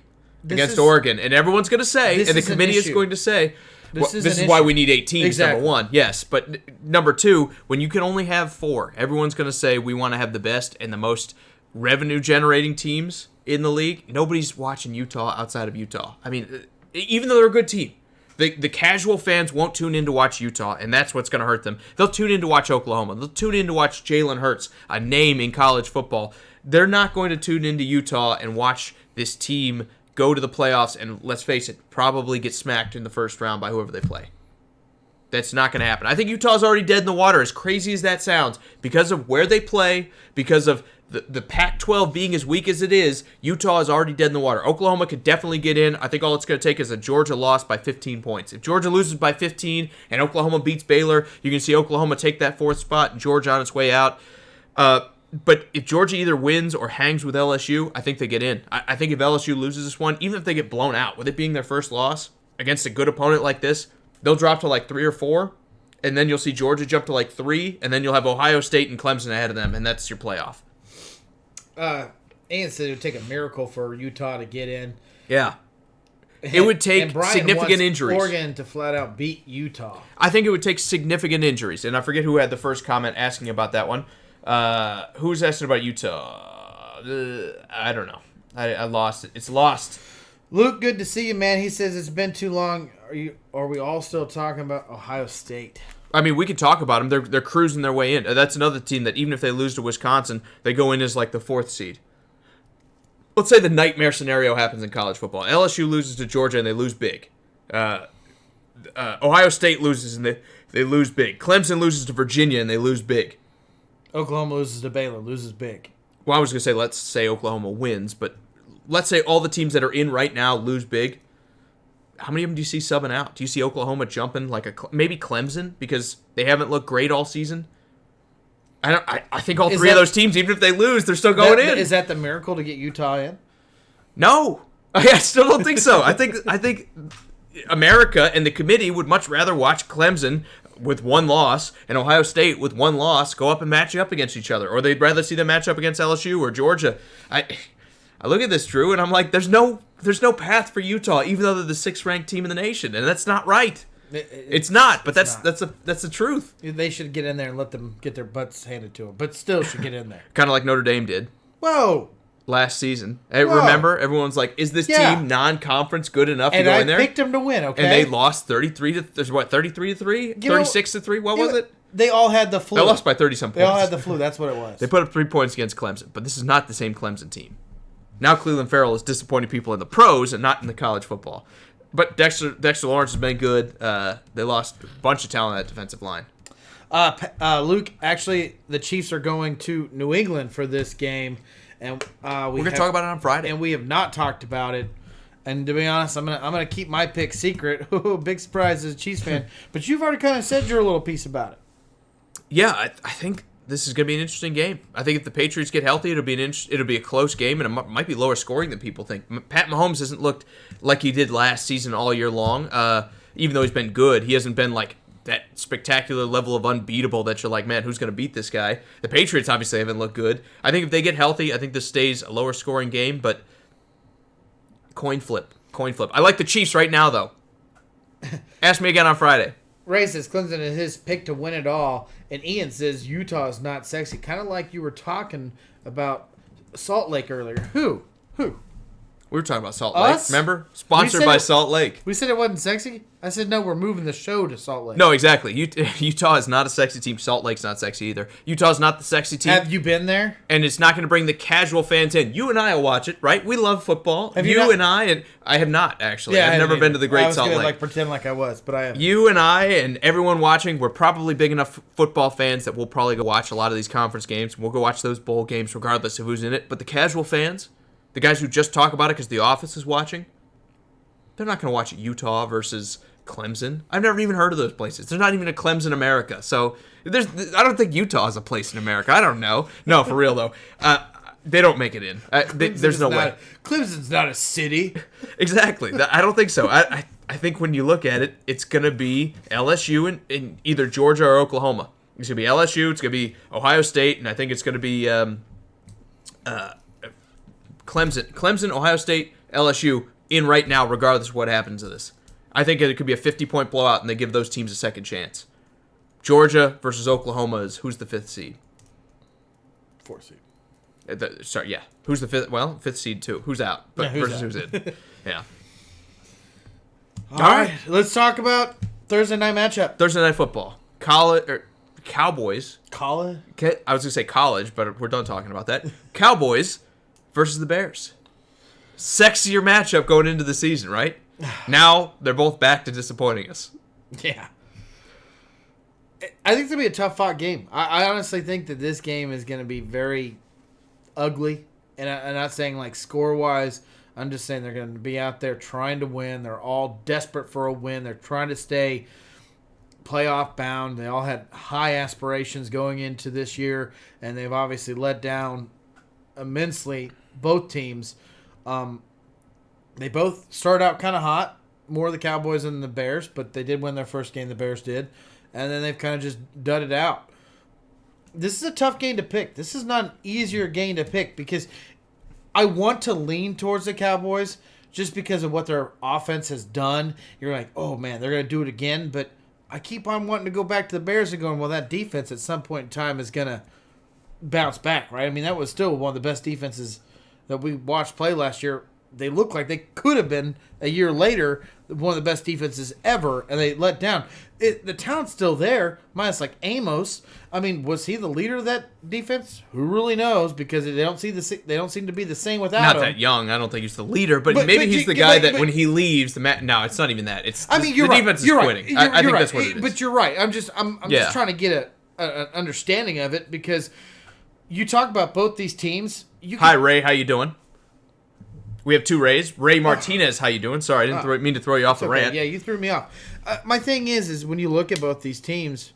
against Oregon, and everyone's going to say, and the committee is going to say, this is why we need 8 teams, exactly. Number one. Yes, but number two, when you can only have 4, everyone's going to say we want to have the best and the most revenue-generating teams in the league. Nobody's watching Utah outside of Utah. I mean, even though they're a good team, the casual fans won't tune in to watch Utah, and that's what's going to hurt them. They'll tune in to watch Oklahoma. They'll tune in to watch Jalen Hurts, a name in college football. They're not going to tune into Utah and watch this team go to the playoffs and, let's face it, probably get smacked in the first round by whoever they play. That's not going to happen. I think Utah's already dead in the water, as crazy as that sounds, because of where they play, because of the Pac-12 being as weak as it is. Utah is already dead in the water. Oklahoma could definitely get in. I think all it's going to take is a Georgia loss by 15 points. If Georgia loses by 15 and Oklahoma beats Baylor, you can see Oklahoma take that 4th spot and Georgia on its way out. But if Georgia either wins or hangs with LSU, I think they get in. I think if LSU loses this one, even if they get blown out, with it being their first loss against a good opponent like this, they'll drop to like 3 or 4, and then you'll see Georgia jump to like 3, and then you'll have Ohio State and Clemson ahead of them, and that's your playoff. Ian said it would take a miracle for Utah to get in. Yeah. It would take significant injuries. Oregon to flat out beat Utah. I think it would take significant injuries, and I forget who had the first comment asking about that one. Who's asking about Utah? I don't know. I lost it. It's lost. Luke, good to see you, man. He says it's been too long. Are we all still talking about Ohio State? I mean, we could talk about them. They're cruising their way in. That's another team that even if they lose to Wisconsin, they go in as like the 4th seed. Let's say the nightmare scenario happens in college football. LSU loses to Georgia and they lose big. Ohio State loses and they lose big. Clemson loses to Virginia and they lose big. Oklahoma loses to Baylor, loses big. Well, I was going to say, let's say Oklahoma wins, but let's say all the teams that are in right now lose big. How many of them do you see subbing out? Do you see Oklahoma jumping like maybe Clemson because they haven't looked great all season? I think all 3 of those teams, even if they lose, they're still going in. Is that the miracle to get Utah in? No, I still don't think so. I think America and the committee would much rather watch Clemson with 1 loss and Ohio State with 1 loss go up and match up against each other, or they'd rather see them match up against LSU or Georgia. I look at this, Drew, and I'm like, there's no path for Utah, even though they're the 6th ranked team in the nation, and that's not right. It's not, but that's the truth. They should get in there and let them get their butts handed to them, but still should get in there. Kind of like Notre Dame did. Whoa. Last season. Remember, everyone's like, is this team non-conference good enough to go in there? And I picked them to win, okay? And they lost 33-3? 36-3? What was it? They all had the flu. They lost by 30-some points. They all had the flu. That's what it was. They put up 3 points against Clemson, but this is not the same Clemson team. Now Cleveland Farrell is disappointing people in the pros and not in the college football. But Dexter Lawrence has been good. They lost a bunch of talent on that defensive line. Luke, actually, the Chiefs are going to New England for this game. And we're going to talk about it on Friday. And we have not talked about it. And to be honest, I'm gonna keep my pick secret. Big surprise as a Chiefs fan. But you've already kind of said your little piece about it. Yeah, I think this is going to be an interesting game. I think if the Patriots get healthy, it'll be a close game, and it might be lower scoring than people think. Pat Mahomes hasn't looked like he did last season all year long. Even though he's been good, he hasn't been like that spectacular level of unbeatable that you're like, man, who's going to beat this guy? The Patriots obviously haven't looked good. I think if they get healthy, I think this stays a lower scoring game, but coin flip. I like the Chiefs right now, though. Ask me again on Friday. Ray says Clemson is his pick to win it all, and Ian says Utah is not sexy. Kind of like you were talking about Salt Lake earlier. Who? We were talking about Salt Lake. Us? Remember? Sponsored by Salt Lake. We said it wasn't sexy? I said, no, we're moving the show to Salt Lake. No, exactly. Utah is not a sexy team. Salt Lake's not sexy either. Utah's not the sexy team. Have you been there? And it's not going to bring the casual fans in. You and I will watch it, right? We love football. Have you and I have not, actually. I've never been to the Great Salt Lake. I was going to pretend like I was, but I haven't. You and I and everyone watching, we're probably big enough football fans that we'll probably go watch a lot of these conference games. We'll go watch those bowl games regardless of who's in it. But the casual fans, the guys who just talk about it because The Office is watching, they're not going to watch Utah versus Clemson. I've never even heard of those places. There's not even a Clemson America. So I don't think Utah is a place in America. I don't know. No, for real, though. They don't make it in. There's no way. Clemson's not a city. Exactly. I don't think so. I think when you look at it, it's going to be LSU in either Georgia or Oklahoma. It's going to be LSU, it's going to be Ohio State, and I think it's going to be Clemson, Ohio State, LSU in right now, regardless of what happens to this. I think it could be a 50-point blowout, and they give those teams a second chance. Georgia versus Oklahoma is who's the 5th seed? 4th seed. Who's the 5th? Well, 5th seed too. Who's out? But who's in? Yeah. All right, let's talk about Thursday night matchup. Thursday night football. Cowboys. College? I was going to say college, but we're done talking about that. Cowboys versus the Bears. Sexier matchup going into the season, right? Now they're both back to disappointing us. Yeah. I think it's going to be a tough-fought game. I honestly think that this game is going to be very ugly. And I'm not saying like score-wise. I'm just saying they're going to be out there trying to win. They're all desperate for a win. They're trying to stay playoff bound. They all had high aspirations going into this year, and they've obviously let down immensely, both teams. They both started out kind of hot, more the Cowboys than the Bears, but they did win their first game, the Bears did, and then they've kind of just dudded out. This is a tough game to pick. This is not an easier game to pick because I want to lean towards the Cowboys just because of what their offense has done. You're like, oh, man, they're going to do it again. But I keep on wanting to go back to the Bears and going, well, that defense at some point in time is going to bounce back, right? I mean, that was still one of the best defenses that we watched play last year. They look like they could have been, a year later, one of the best defenses ever, and they let down. The talent's still there, minus like Amos. I mean, was he the leader of that defense? Who really knows? Because they don't seem to be the same without him. Not that young. I don't think he's the leader, but maybe he's the guy that when he leaves, no, it's not even that. It's the defense is quitting. I think that's what it is. But you're right. I'm just trying to get an understanding of it because you talk about both these teams. Hi, Ray. How you doing? We have two Rays. Ray Martinez, how you doing? Sorry, I didn't mean to throw you off the rant. Yeah, you threw me off. My thing is when you look at both these teams,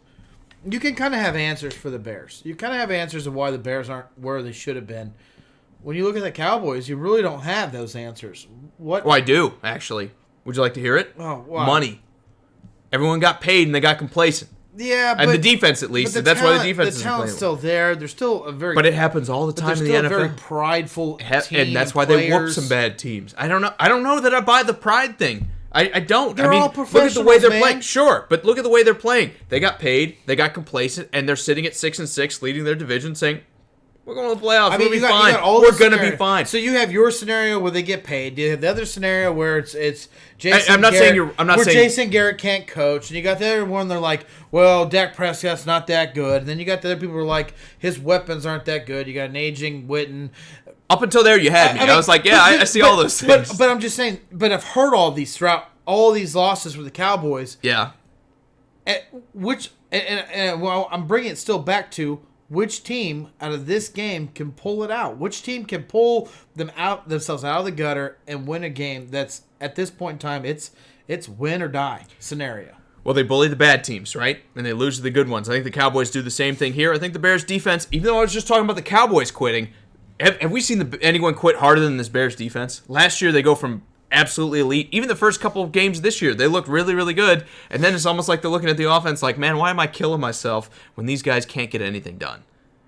you can kind of have answers for the Bears. You kind of have answers of why the Bears aren't where they should have been. When you look at the Cowboys, you really don't have those answers. What? Oh, I do, actually. Would you like to hear it? Oh, wow. Money. Everyone got paid and they got complacent. Yeah, and the defense at least. That's why the defense is playing. The talent's still there. There's still a very. But it happens all the time in the NFL. A very prideful team, and that's why they whoop some bad teams. I don't know that I buy the pride thing. I don't. They're all professionals, look at the way they're playing. Sure, but look at the way they're playing. They got paid. They got complacent, and they're sitting at 6-6, leading their division, saying, "We're going to the playoffs. We'll be fine. We're going to be fine." So you have your scenario where they get paid. You have the other scenario where it's Jason. I'm not Garrett, saying you're. I'm not where saying Jason Garrett can't coach, and you got the other one. They're like, well, Dak Prescott's not that good. And then you got the other people who are like, his weapons aren't that good. You got an aging Witten. Up until there, you had me. I was like, yeah, I see all those things. But I'm just saying. But I've heard all these throughout all these losses for the Cowboys. Yeah. Well, I'm bringing it still back to which team out of this game can pull it out. Which team can pull themselves out of the gutter and win a game that's at this point in time it's win or die scenario. Well, they bully the bad teams, right? And they lose to the good ones. I think the Cowboys do the same thing here. I think the Bears defense, even though I was just talking about the Cowboys quitting, have we seen anyone quit harder than this Bears defense? Last year they go from absolutely elite. Even the first couple of games this year, they looked really, really good. And then it's almost like they're looking at the offense like, man, why am I killing myself when these guys can't get anything done?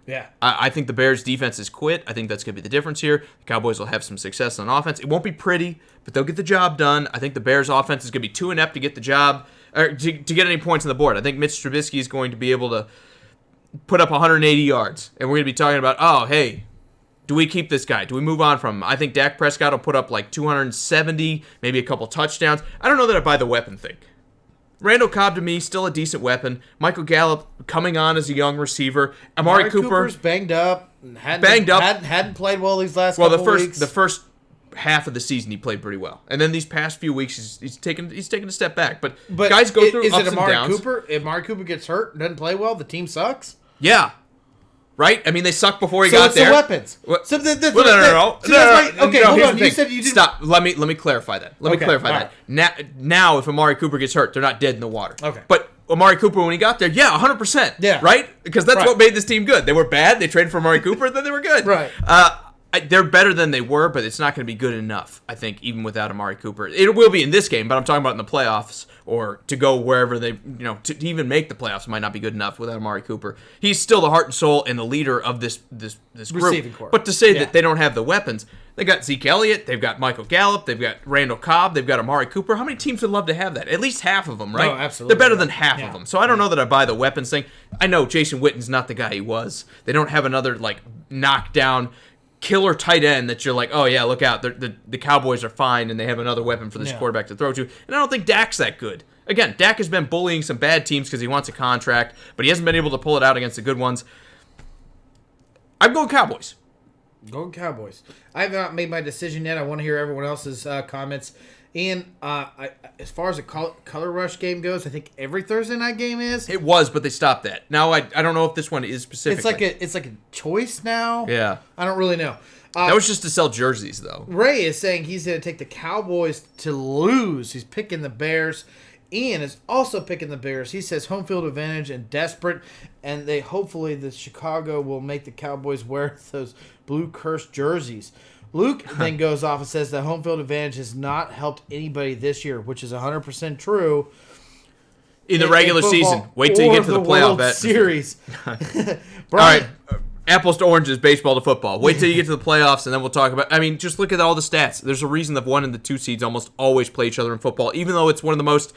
Yeah. I think the Bears defense is quit. I think that's going to be the difference here. The Cowboys will have some success on offense. It won't be pretty, but they'll get the job done. I think the Bears offense is going to be too inept to get the job, or to get any points on the board. I think Mitch Trubisky is going to be able to put up 180 yards. And we're going to be talking about, oh, hey, do we keep this guy? Do we move on from him? I think Dak Prescott will put up like 270, maybe a couple touchdowns. I don't know that I buy the weapon thing. Randall Cobb, to me, still a decent weapon. Michael Gallup coming on as a young receiver. Amari Cooper's banged up. Hadn't played well these last couple weeks. The first half of the season he played pretty well, and then these past few weeks he's taken a step back. But guys go through ups and downs. If Amari Cooper gets hurt and doesn't play well, the team sucks. Yeah. Right? I mean, they sucked before he got there. So weapons. So no. Okay, hold on. You said you didn't. Stop. Let me clarify that. Let me clarify that. Now, if Amari Cooper gets hurt, they're not dead in the water. Okay. But Amari Cooper, when he got there, 100%. Yeah. Right? Because that's what made this team good. They were bad. They traded for Amari Cooper, then they were good. Right. they're better than they were, but it's not going to be good enough, I think, even without Amari Cooper. It will be in this game, but I'm talking about in the playoffs or to go wherever they, to even make the playoffs might not be good enough without Amari Cooper. He's still the heart and soul and the leader of this group. Receiving corps. But to say that they don't have the weapons, they got Zeke Elliott, they've got Michael Gallup, they've got Randall Cobb, they've got Amari Cooper. How many teams would love to have that? At least half of them, right? Oh, absolutely. They're better than half of them. So I don't know that I buy the weapons thing. I know Jason Witten's not the guy he was. They don't have another, knockdown killer tight end that you're like, oh yeah, look out, the Cowboys are fine and they have another weapon for this quarterback to throw to. And I don't think Dak's that good. Again, Dak has been bullying some bad teams because he wants a contract, but he hasn't been able to pull it out against the good ones. I'm going Cowboys. Going Cowboys. I have not made my decision yet. I want to hear everyone else's comments. And as far as the Color Rush game goes, I think every Thursday night game is. It was, but they stopped that. Now I don't know if this one is specifically. It's like a choice now. Yeah. I don't really know. That was just to sell jerseys, though. Ray is saying he's going to take the Cowboys to lose. He's picking the Bears. Ian is also picking the Bears. He says home field advantage and desperate, and hopefully the Chicago will make the Cowboys wear those blue cursed jerseys. Luke then goes off and says that home field advantage has not helped anybody this year, which is 100% true. In the regular season. Wait till you get to the playoff World Series. All right. Apples to oranges, baseball to football. Wait till you get to the playoffs, and then we'll talk about... just look at all the stats. There's a reason the 1 and the 2 seeds almost always play each other in football, even though it's one of the most...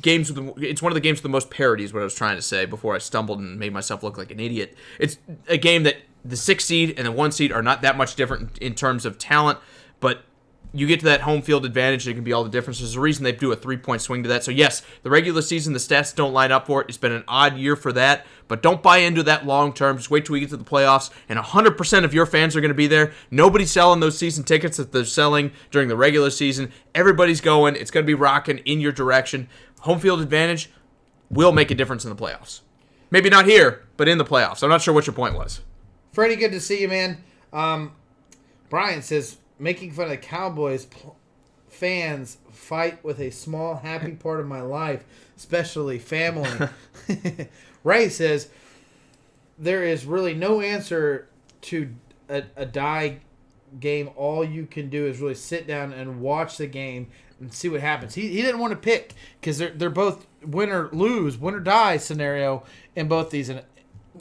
games it's one of the games with the most parity is what I was trying to say before I stumbled and made myself look like an idiot. It's a game that the 6 seed and the 1 seed are not that much different in terms of talent, but you get to that home field advantage, it can be all the difference. There's a reason they do a 3-point swing to that. So yes, the regular season, the stats don't line up for it. It's been an odd year for that, but don't buy into that long term. Just wait till we get to the playoffs, and 100% of your fans are going to be there. Nobody's selling those season tickets that they're selling during the regular season. Everybody's going. It's going to be rocking in your direction. Home field advantage will make a difference in the playoffs. Maybe not here, but in the playoffs. I'm not sure what your point was. Freddie, good to see you, man. Brian says, making fun of the Cowboys fans fight with a small, happy part of my life, especially family. Ray says, there is really no answer to a die game. All you can do is really sit down and watch the game and see what happens. He didn't want to pick because they're both win or lose, win or die scenario in both these. And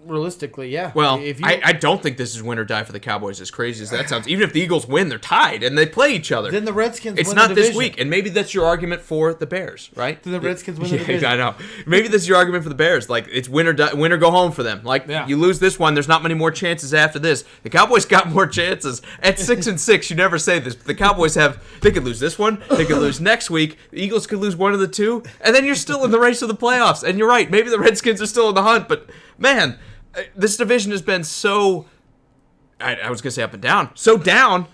realistically, yeah. Well, I don't think this is win or die for the Cowboys, as crazy as that sounds. Even if the Eagles win, they're tied, and they play each other. Then the Redskins it's win not the division. this week, and maybe that's your argument for the Bears, right? Then the Redskins win the division. I know. Maybe this is your argument for the Bears. Like, it's win or go home for them. Like, you lose this one, there's not many more chances after this. The Cowboys got more chances. At 6-6, you never say this, but the Cowboys they could lose this one, they could lose next week, the Eagles could lose one of the two, and then you're still in the race of the playoffs. And you're right, maybe the Redskins are still in the hunt, but, man... this division has been so, I was going to say up and down, so down.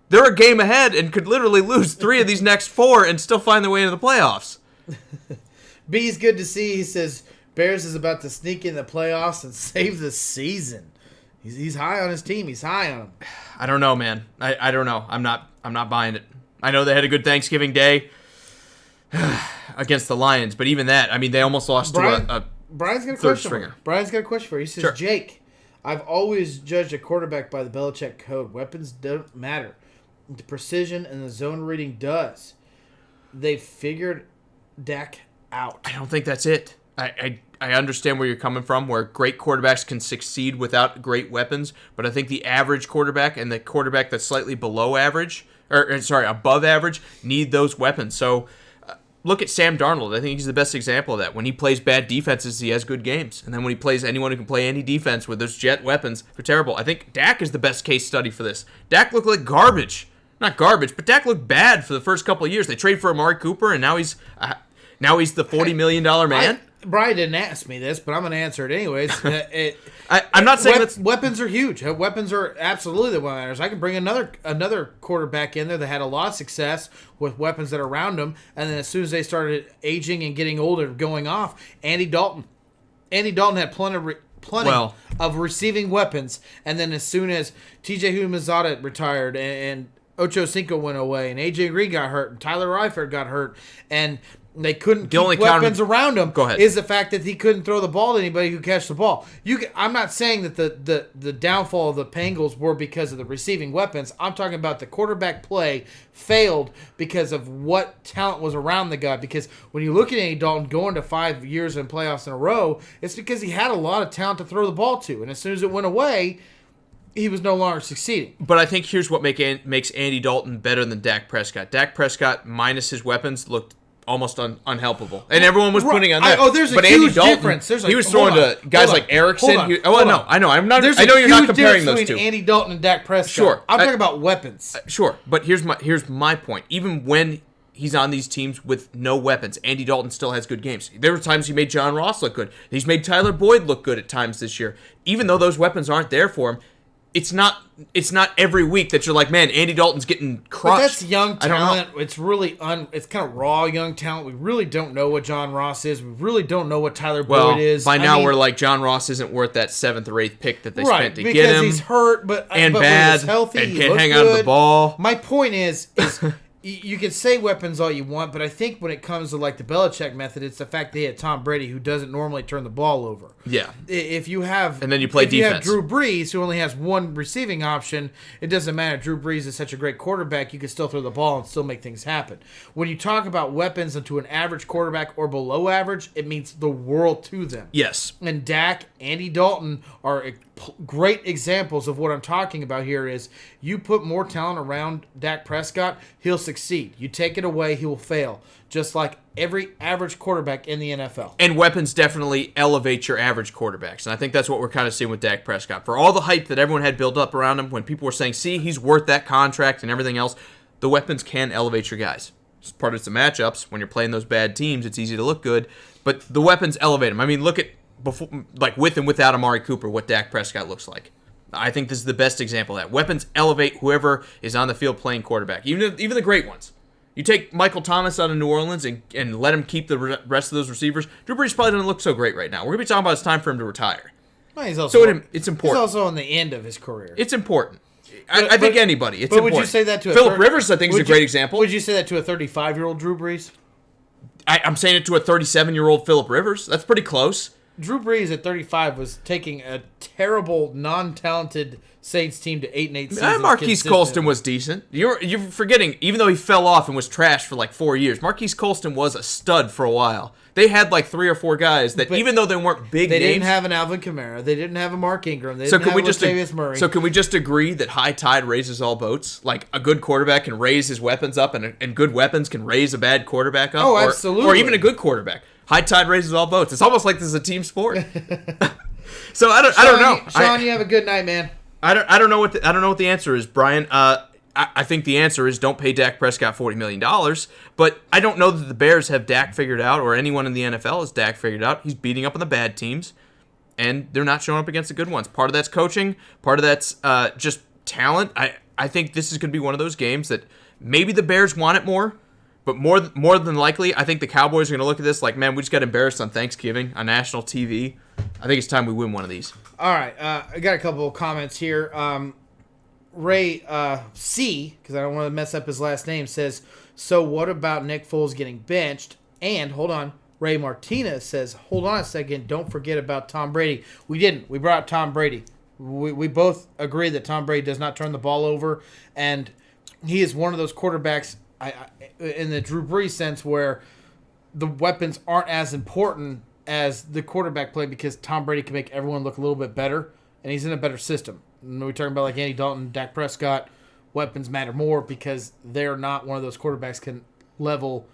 They're a game ahead and could literally lose 3 of these next 4 and still find their way into the playoffs. B's good to see. He says Bears is about to sneak in the playoffs and save the season. He's high on his team. He's high on him. I don't know, man. I don't know. I'm not buying it. I know they had a good Thanksgiving Day against the Lions, but even that, they almost lost to a Brian's got a third question stringer. Brian's got a question for you. He says, Sure. Jake, I've always judged a quarterback by the Belichick code. Weapons don't matter. The precision and the zone reading does. They figured Dak out. I don't think that's it. I understand where you're coming from, where great quarterbacks can succeed without great weapons, but I think the average quarterback and the quarterback that's slightly below average, above average, need those weapons. So look at Sam Darnold. I think he's the best example of that. When he plays bad defenses, he has good games. And then when he plays anyone who can play any defense with those jet weapons, they're terrible. I think Dak is the best case study for this. Dak looked like garbage. Not garbage, but Dak looked bad for the first couple of years. They traded for Amari Cooper, and now he's the $40 million man. Brian didn't ask me this, but I'm going to answer it anyways. I'm not saying that weapons are huge. Weapons are absolutely what matters. I can bring another quarterback in there that had a lot of success with weapons that are around him, and then as soon as they started aging and getting older, going off, Andy Dalton. Andy Dalton had plenty of receiving weapons, and then as soon as T.J. Humazada retired and Ocho Cinco went away, and A.J. Green got hurt, and Tyler Eifert got hurt, and They couldn't keep weapons around him. Go ahead. Is the fact that he couldn't throw the ball to anybody who could catch the ball. I'm not saying that the downfall of the Bengals were because of the receiving weapons. I'm talking about the quarterback play failed because of what talent was around the guy. Because when you look at Andy Dalton going to 5 years in playoffs in a row, it's because he had a lot of talent to throw the ball to. And as soon as it went away, he was no longer succeeding. But I think here's what makes Andy Dalton better than Dak Prescott. Dak Prescott, minus his weapons, looked almost unhelpable, and everyone was putting on that. There's a huge difference. He was throwing to guys like Erickson. I know. I'm not. I know you're not comparing those two. Andy Dalton and Dak Prescott. Sure, I'm talking about weapons. Sure, but here's my point. Even when he's on these teams with no weapons, Andy Dalton still has good games. There were times he made John Ross look good. He's made Tyler Boyd look good at times this year. Even though those weapons aren't there for him, it's not every week that you're like, man, Andy Dalton's getting crushed. But that's young talent. It's really it's kind of raw young talent. We really don't know what John Ross is. We really don't know what Tyler Boyd is. By now we're like, John Ross isn't worth that 7th or 8th pick that they spent to get him. Because he's hurt, but bad, when he's healthy, and he can't looked hang good. on to the ball. My point is you can say weapons all you want, but I think when it comes to like the Belichick method, it's the fact that he had Tom Brady, who doesn't normally turn the ball over. Yeah. If you have and then you play defense. You have Drew Brees, who only has one receiving option, it doesn't matter. Drew Brees is such a great quarterback, you can still throw the ball and still make things happen. When you talk about weapons into an average quarterback or below average, it means the world to them. Yes. And Dak, Andy Dalton are great examples of what I'm talking about here. Is you put more talent around Dak Prescott, he'll succeed. You take it away, he will fail. Just like every average quarterback in the NFL. And weapons definitely elevate your average quarterbacks. And I think that's what we're kind of seeing with Dak Prescott. For all the hype that everyone had built up around him, when people were saying, see, he's worth that contract and everything else, the weapons can elevate your guys. It's part of the matchups. When you're playing those bad teams, it's easy to look good. But the weapons elevate them. I mean, look at, with and without Amari Cooper, what Dak Prescott looks like. I think this is the best example of that. Weapons elevate whoever is on the field playing quarterback, even the great ones. You take Michael Thomas out of New Orleans and let him keep the rest of those receivers. Drew Brees probably doesn't look so great right now. We're going to be talking about it's time for him to retire. Well, it's important. He's also on the end of his career. It's important. I think anybody. It's important. Would you say that to Phillip Rivers? I think is a great example. Would you say that to a 35-year-old Drew Brees? I'm saying it to a 37-year-old Phillip Rivers. That's pretty close. Drew Brees at 35 was taking a terrible, non-talented Saints team to 8-8 seasons. Marquise Colston was decent. You're forgetting, even though he fell off and was trashed for like 4 years, Marquise Colston was a stud for a while. They had like 3 or 4 guys that, even though they weren't big names, they didn't have an Alvin Kamara. They didn't have a Mark Ingram. They didn't have a Latavius Murray. So can we just agree that high tide raises all boats? Like a good quarterback can raise his weapons up, and good weapons can raise a bad quarterback up? Oh, absolutely. Or even a good quarterback. High tide raises all boats. It's almost like this is a team sport. So I don't know. Sean, you have a good night, man. I don't know what the answer is, Brian. I think the answer is don't pay Dak Prescott $40 million. But I don't know that the Bears have Dak figured out, or anyone in the NFL has Dak figured out. He's beating up on the bad teams, and they're not showing up against the good ones. Part of that's coaching. Part of that's just talent. I think this is going to be one of those games that maybe the Bears want it more. But more than likely, I think the Cowboys are going to look at this like, man, we just got embarrassed on Thanksgiving on national TV. I think it's time we win one of these. All right. I got a couple of comments here. Ray C, because I don't want to mess up his last name, says, so what about Nick Foles getting benched? And, hold on, Ray Martinez says, hold on a second, don't forget about Tom Brady. We didn't. We brought up Tom Brady. We both agree that Tom Brady does not turn the ball over, and he is one of those quarterbacks in the Drew Brees sense where the weapons aren't as important as the quarterback play because Tom Brady can make everyone look a little bit better, and he's in a better system. And we're talking about like Andy Dalton, Dak Prescott, weapons matter more because they're not one of those quarterbacks can level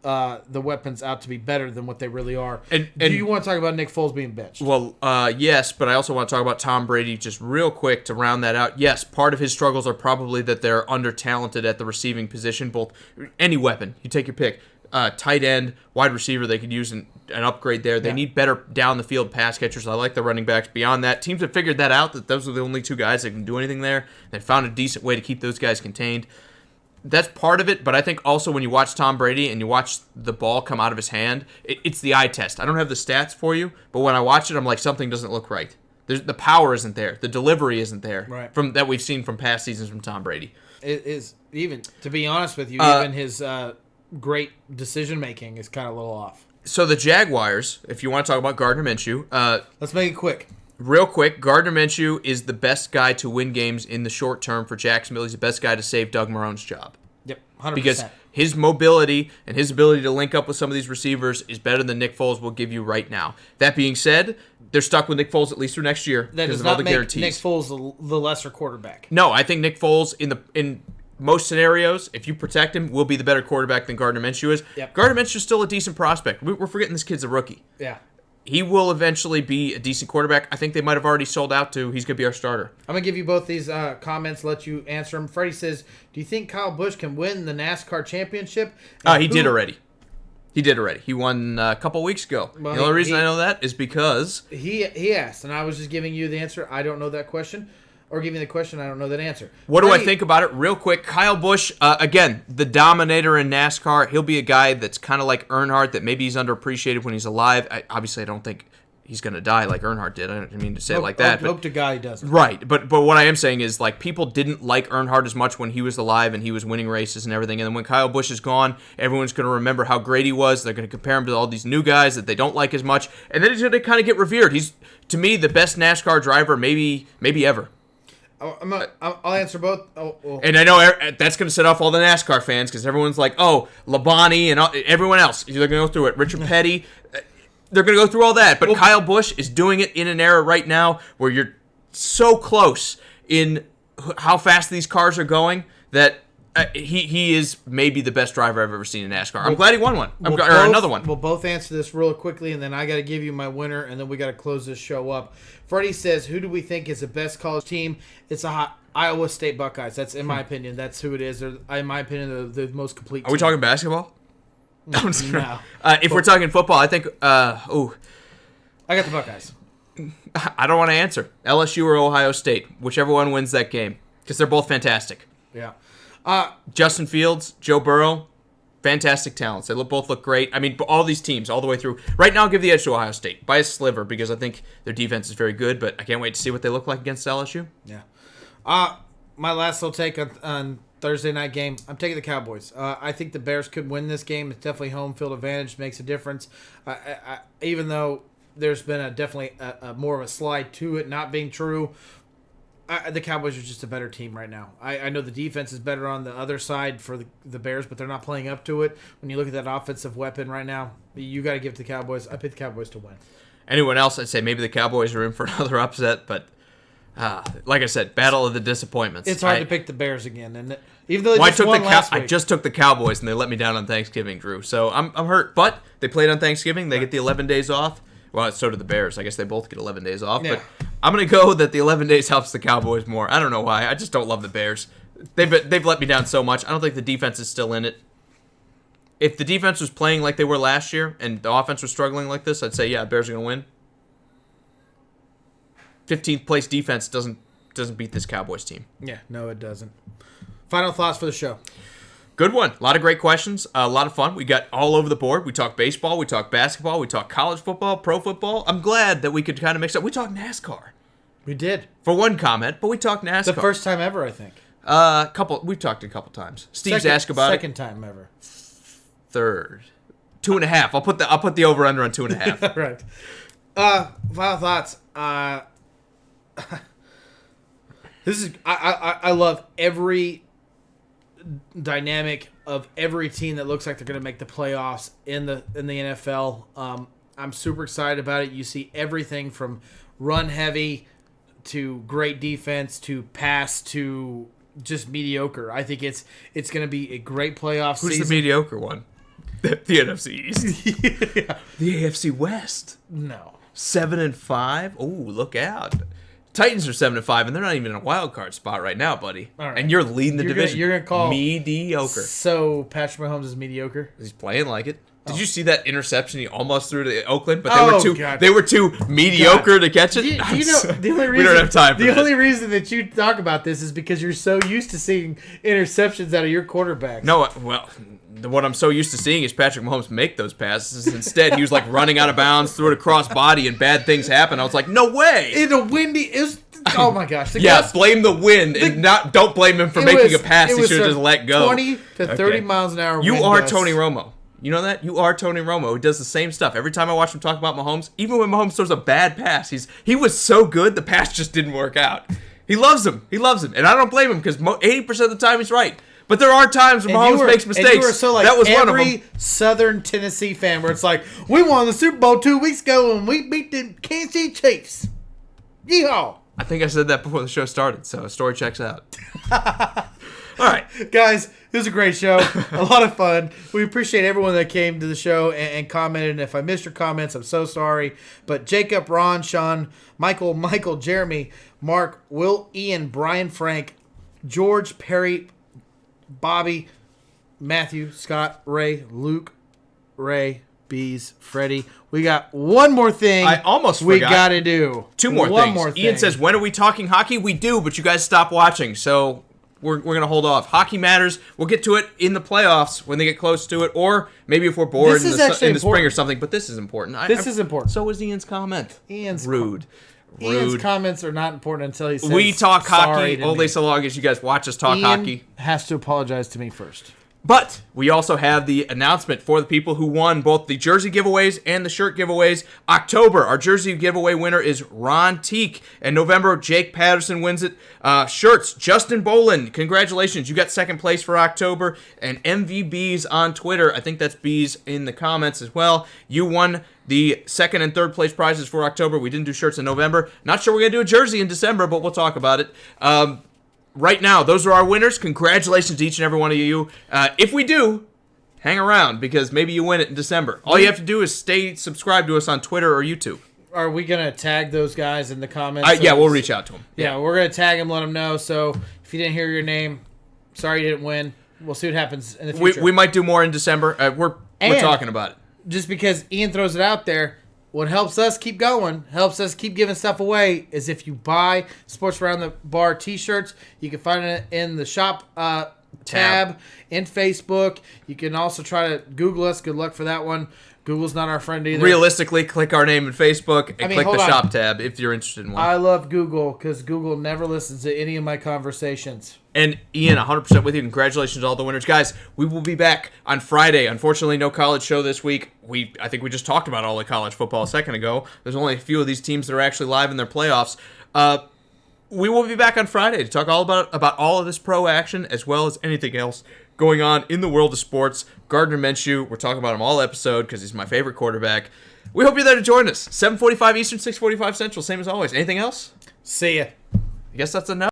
the weapons out to be better than what they really are. And do you want to talk about Nick Foles being benched? Well, yes, but I also want to talk about Tom Brady just real quick to round that out. Yes, part of his struggles are probably that they're under-talented at the receiving position, both any weapon. You take your pick. Tight end, wide receiver, they could use an upgrade there. They need better down-the-field pass catchers. I like the running backs. Beyond that, teams have figured that out, that those are the only 2 guys that can do anything there. They found a decent way to keep those guys contained. That's part of it, but I think also when you watch Tom Brady and you watch the ball come out of his hand, it's the eye test. I don't have the stats for you, but when I watch it, I'm like, something doesn't look right. The power isn't there. The delivery isn't there from that we've seen from past seasons from Tom Brady. It is, even, to be honest with you, even his great decision making is kind of a little off. So the Jaguars, if you want to talk about Gardner Minshew, Let's make it quick. real quick, Gardner Minshew is the best guy to win games in the short term for Jacksonville. He's the best guy to save Doug Marone's job. Yep, 100%. Because his mobility and his ability to link up with some of these receivers is better than Nick Foles will give you right now. That being said, they're stuck with Nick Foles at least through next year that because does of all not the make guarantees. Nick Foles the lesser quarterback. No, I think Nick Foles in most scenarios, if you protect him, will be the better quarterback than Gardner Minshew is. Yep. Gardner Minshew is still a decent prospect. We're forgetting this kid's a rookie. Yeah. He will eventually be a decent quarterback. I think they might have already sold out to he's going to be our starter. I'm going to give you both these comments, let you answer them. Freddie says, do you think Kyle Busch can win the NASCAR championship? He did already. He did already. He won a couple weeks ago. Well, the only reason I know that is because... He asked, and I was just giving you the answer. I don't know that question. Or giving the question, I don't know that answer. What do I think about it? Real quick, Kyle Busch, again, the dominator in NASCAR. He'll be a guy that's kind of like Earnhardt, that maybe he's underappreciated when he's alive. Obviously, I don't think he's going to die like Earnhardt did. I don't mean to say it like that. Hope to God he doesn't. Right, but what I am saying is, like, people didn't like Earnhardt as much when he was alive and he was winning races and everything. And then when Kyle Busch is gone, everyone's going to remember how great he was. They're going to compare him to all these new guys that they don't like as much. And then he's going to kind of get revered. He's, to me, the best NASCAR driver maybe ever. I'll answer both. And I know that's going to set off all the NASCAR fans because everyone's like, oh, Labonte and everyone else. They're going to go through it. Richard Petty. They're going to go through all that. But Kyle Busch is doing it in an era right now where you're so close in how fast these cars are going that he is maybe the best driver I've ever seen in NASCAR. I'm glad he won one. Or another one. We'll both answer this real quickly, and then I got to give you my winner, and then we got to close this show up. Freddie says, who do we think is the best college team? It's Iowa State Buckeyes. That's, in my opinion, that's who it is. They're, in my opinion, the most complete team. Are we talking basketball? No. If we're talking football, I think, I got the Buckeyes. I don't want to answer. LSU or Ohio State, whichever one wins that game, because they're both fantastic. Yeah. Justin Fields, Joe Burrow, fantastic talents. They both look great. I mean, all these teams all the way through. Right now, I'll give the edge to Ohio State by a sliver because I think their defense is very good, but I can't wait to see what they look like against LSU. Yeah. My last little take on Thursday night game, I'm taking the Cowboys. I think the Bears could win this game. It's definitely home field advantage, makes a difference. Even though there's been definitely more of a slide to it not being true, the Cowboys are just a better team right now. I know the defense is better on the other side for the Bears, but they're not playing up to it. When you look at that offensive weapon right now, you got to give it to the Cowboys. I pick the Cowboys to win. Anyone else, I'd say maybe the Cowboys are in for another upset, but like I said, battle of the disappointments. It's hard to pick the Bears again, and even though they just won last week. I just took the Cowboys, and they let me down on Thanksgiving, Drew. So I'm hurt, but they played on Thanksgiving. They get the 11 days off. Well, so do the Bears. I guess they both get 11 days off. Yeah. But I'm going to go that the 11 days helps the Cowboys more. I don't know why. I just don't love the Bears. They've let me down so much. I don't think the defense is still in it. If the defense was playing like they were last year and the offense was struggling like this, I'd say, yeah, Bears are going to win. 15th place defense doesn't beat this Cowboys team. Yeah, no, it doesn't. Final thoughts for the show. Good one. A lot of great questions. A lot of fun. We got all over the board. We talked baseball. We talked basketball. We talked college football, pro football. I'm glad that we could kind of mix up. We talked NASCAR. We did. For one comment, but we talked NASCAR. The first time ever, I think. We've talked a couple times. Steve's asked about second it. Second time ever. Third. 2.5. I'll put the over under on 2.5. Right. Final thoughts. I love every dynamic of every team that looks like they're going to make the playoffs in the NFL. I'm super excited about it. You see everything from run heavy to great defense to pass to just mediocre. I think it's going to be a great playoff season. Who's the mediocre one? The NFC East. Yeah. The AFC West. No. 7-5. Oh, look out. Titans are 7-5, and they're not even in a wild card spot right now, buddy. Right. And you're leading the division. You're gonna call mediocre. So Patrick Mahomes is mediocre. He's playing like it. Did you see that interception he almost threw to Oakland? But they were too mediocre to catch it. Do you know the only reason we don't have time for the only reason that you talk about this is because you're so used to seeing interceptions out of your quarterbacks. No, well, what I'm so used to seeing is Patrick Mahomes make those passes. Instead, he was like running out of bounds, threw it across body, and bad things happen. I was like, no way. In a windy, Oh my gosh! Blame the wind and don't blame him for making a pass. He should have just let go. 20 to 30 miles an hour. You are Tony Romo. You know that? You are Tony Romo, who does the same stuff. Every time I watch him talk about Mahomes, even when Mahomes throws a bad pass, he was so good, the pass just didn't work out. He loves him. And I don't blame him because 80% of the time he's right. But there are times when Mahomes makes mistakes. And you were so like that was one of them. every Southern Tennessee fan where it's like, we won the Super Bowl 2 weeks ago and we beat the Kansas City Chiefs. Yeehaw! I think I said that before the show started, so story checks out. All right. Guys, it was a great show. A lot of fun. We appreciate everyone that came to the show and commented. And if I missed your comments, I'm so sorry. But Jacob, Ron, Sean, Michael, Jeremy, Mark, Will, Ian, Brian, Frank, George, Perry, Bobby, Matthew, Scott, Ray, Luke, Ray, Bees, Freddie. We got one more thing I almost forgot. We got to do. Two more things. Ian says, when are we talking hockey? We do, but you guys stop watching. So we're going to hold off. Hockey matters. We'll get to it in the playoffs when they get close to it, or maybe if we're bored in the spring or something. But this is important. This is important. So is Ian's comment. Rude. Ian's comments are not important until he says, we talk hockey only so long as you guys watch us talk hockey. Has to apologize to me first. But we also have the announcement for the people who won both the jersey giveaways and the shirt giveaways. October, our jersey giveaway winner is Ron Teak. And November, Jake Patterson wins it. Shirts, Justin Boland, congratulations. You got second place for October. And MVBs on Twitter, I think that's B's in the comments as well. You won the second and third place prizes for October. We didn't do shirts in November. Not sure we're going to do a jersey in December, but we'll talk about it. Right now, those are our winners. Congratulations to each and every one of you. If we do, hang around because maybe you win it in December. All you have to do is stay subscribed to us on Twitter or YouTube. Are we going to tag those guys in the comments? Yeah, we'll reach out to them. Yeah, we're going to tag them, let them know. So if you didn't hear your name, sorry you didn't win. We'll see what happens in the future. We might do more in December. We're talking about it. Just because Ian throws it out there, what helps us keep going, helps us keep giving stuff away, is if you buy Sports Around the Bar t-shirts. You can find it in the shop tab in Facebook. You can also try to Google us. Good luck for that one. Google's not our friend either. Realistically, click our name in Facebook and click the shop tab if you're interested in one. I love Google because Google never listens to any of my conversations. And Ian, 100% with you. Congratulations to all the winners. Guys, we will be back on Friday. Unfortunately, no college show this week. I think we just talked about all the college football a second ago. There's only a few of these teams that are actually live in their playoffs. We will be back on Friday to talk all about all of this pro action as well as anything else going on in the world of sports. Gardner Minshew, we're talking about him all episode because he's my favorite quarterback. We hope you're there to join us. 7:45 Eastern, 6:45 Central, same as always. Anything else? See ya. I guess that's a no.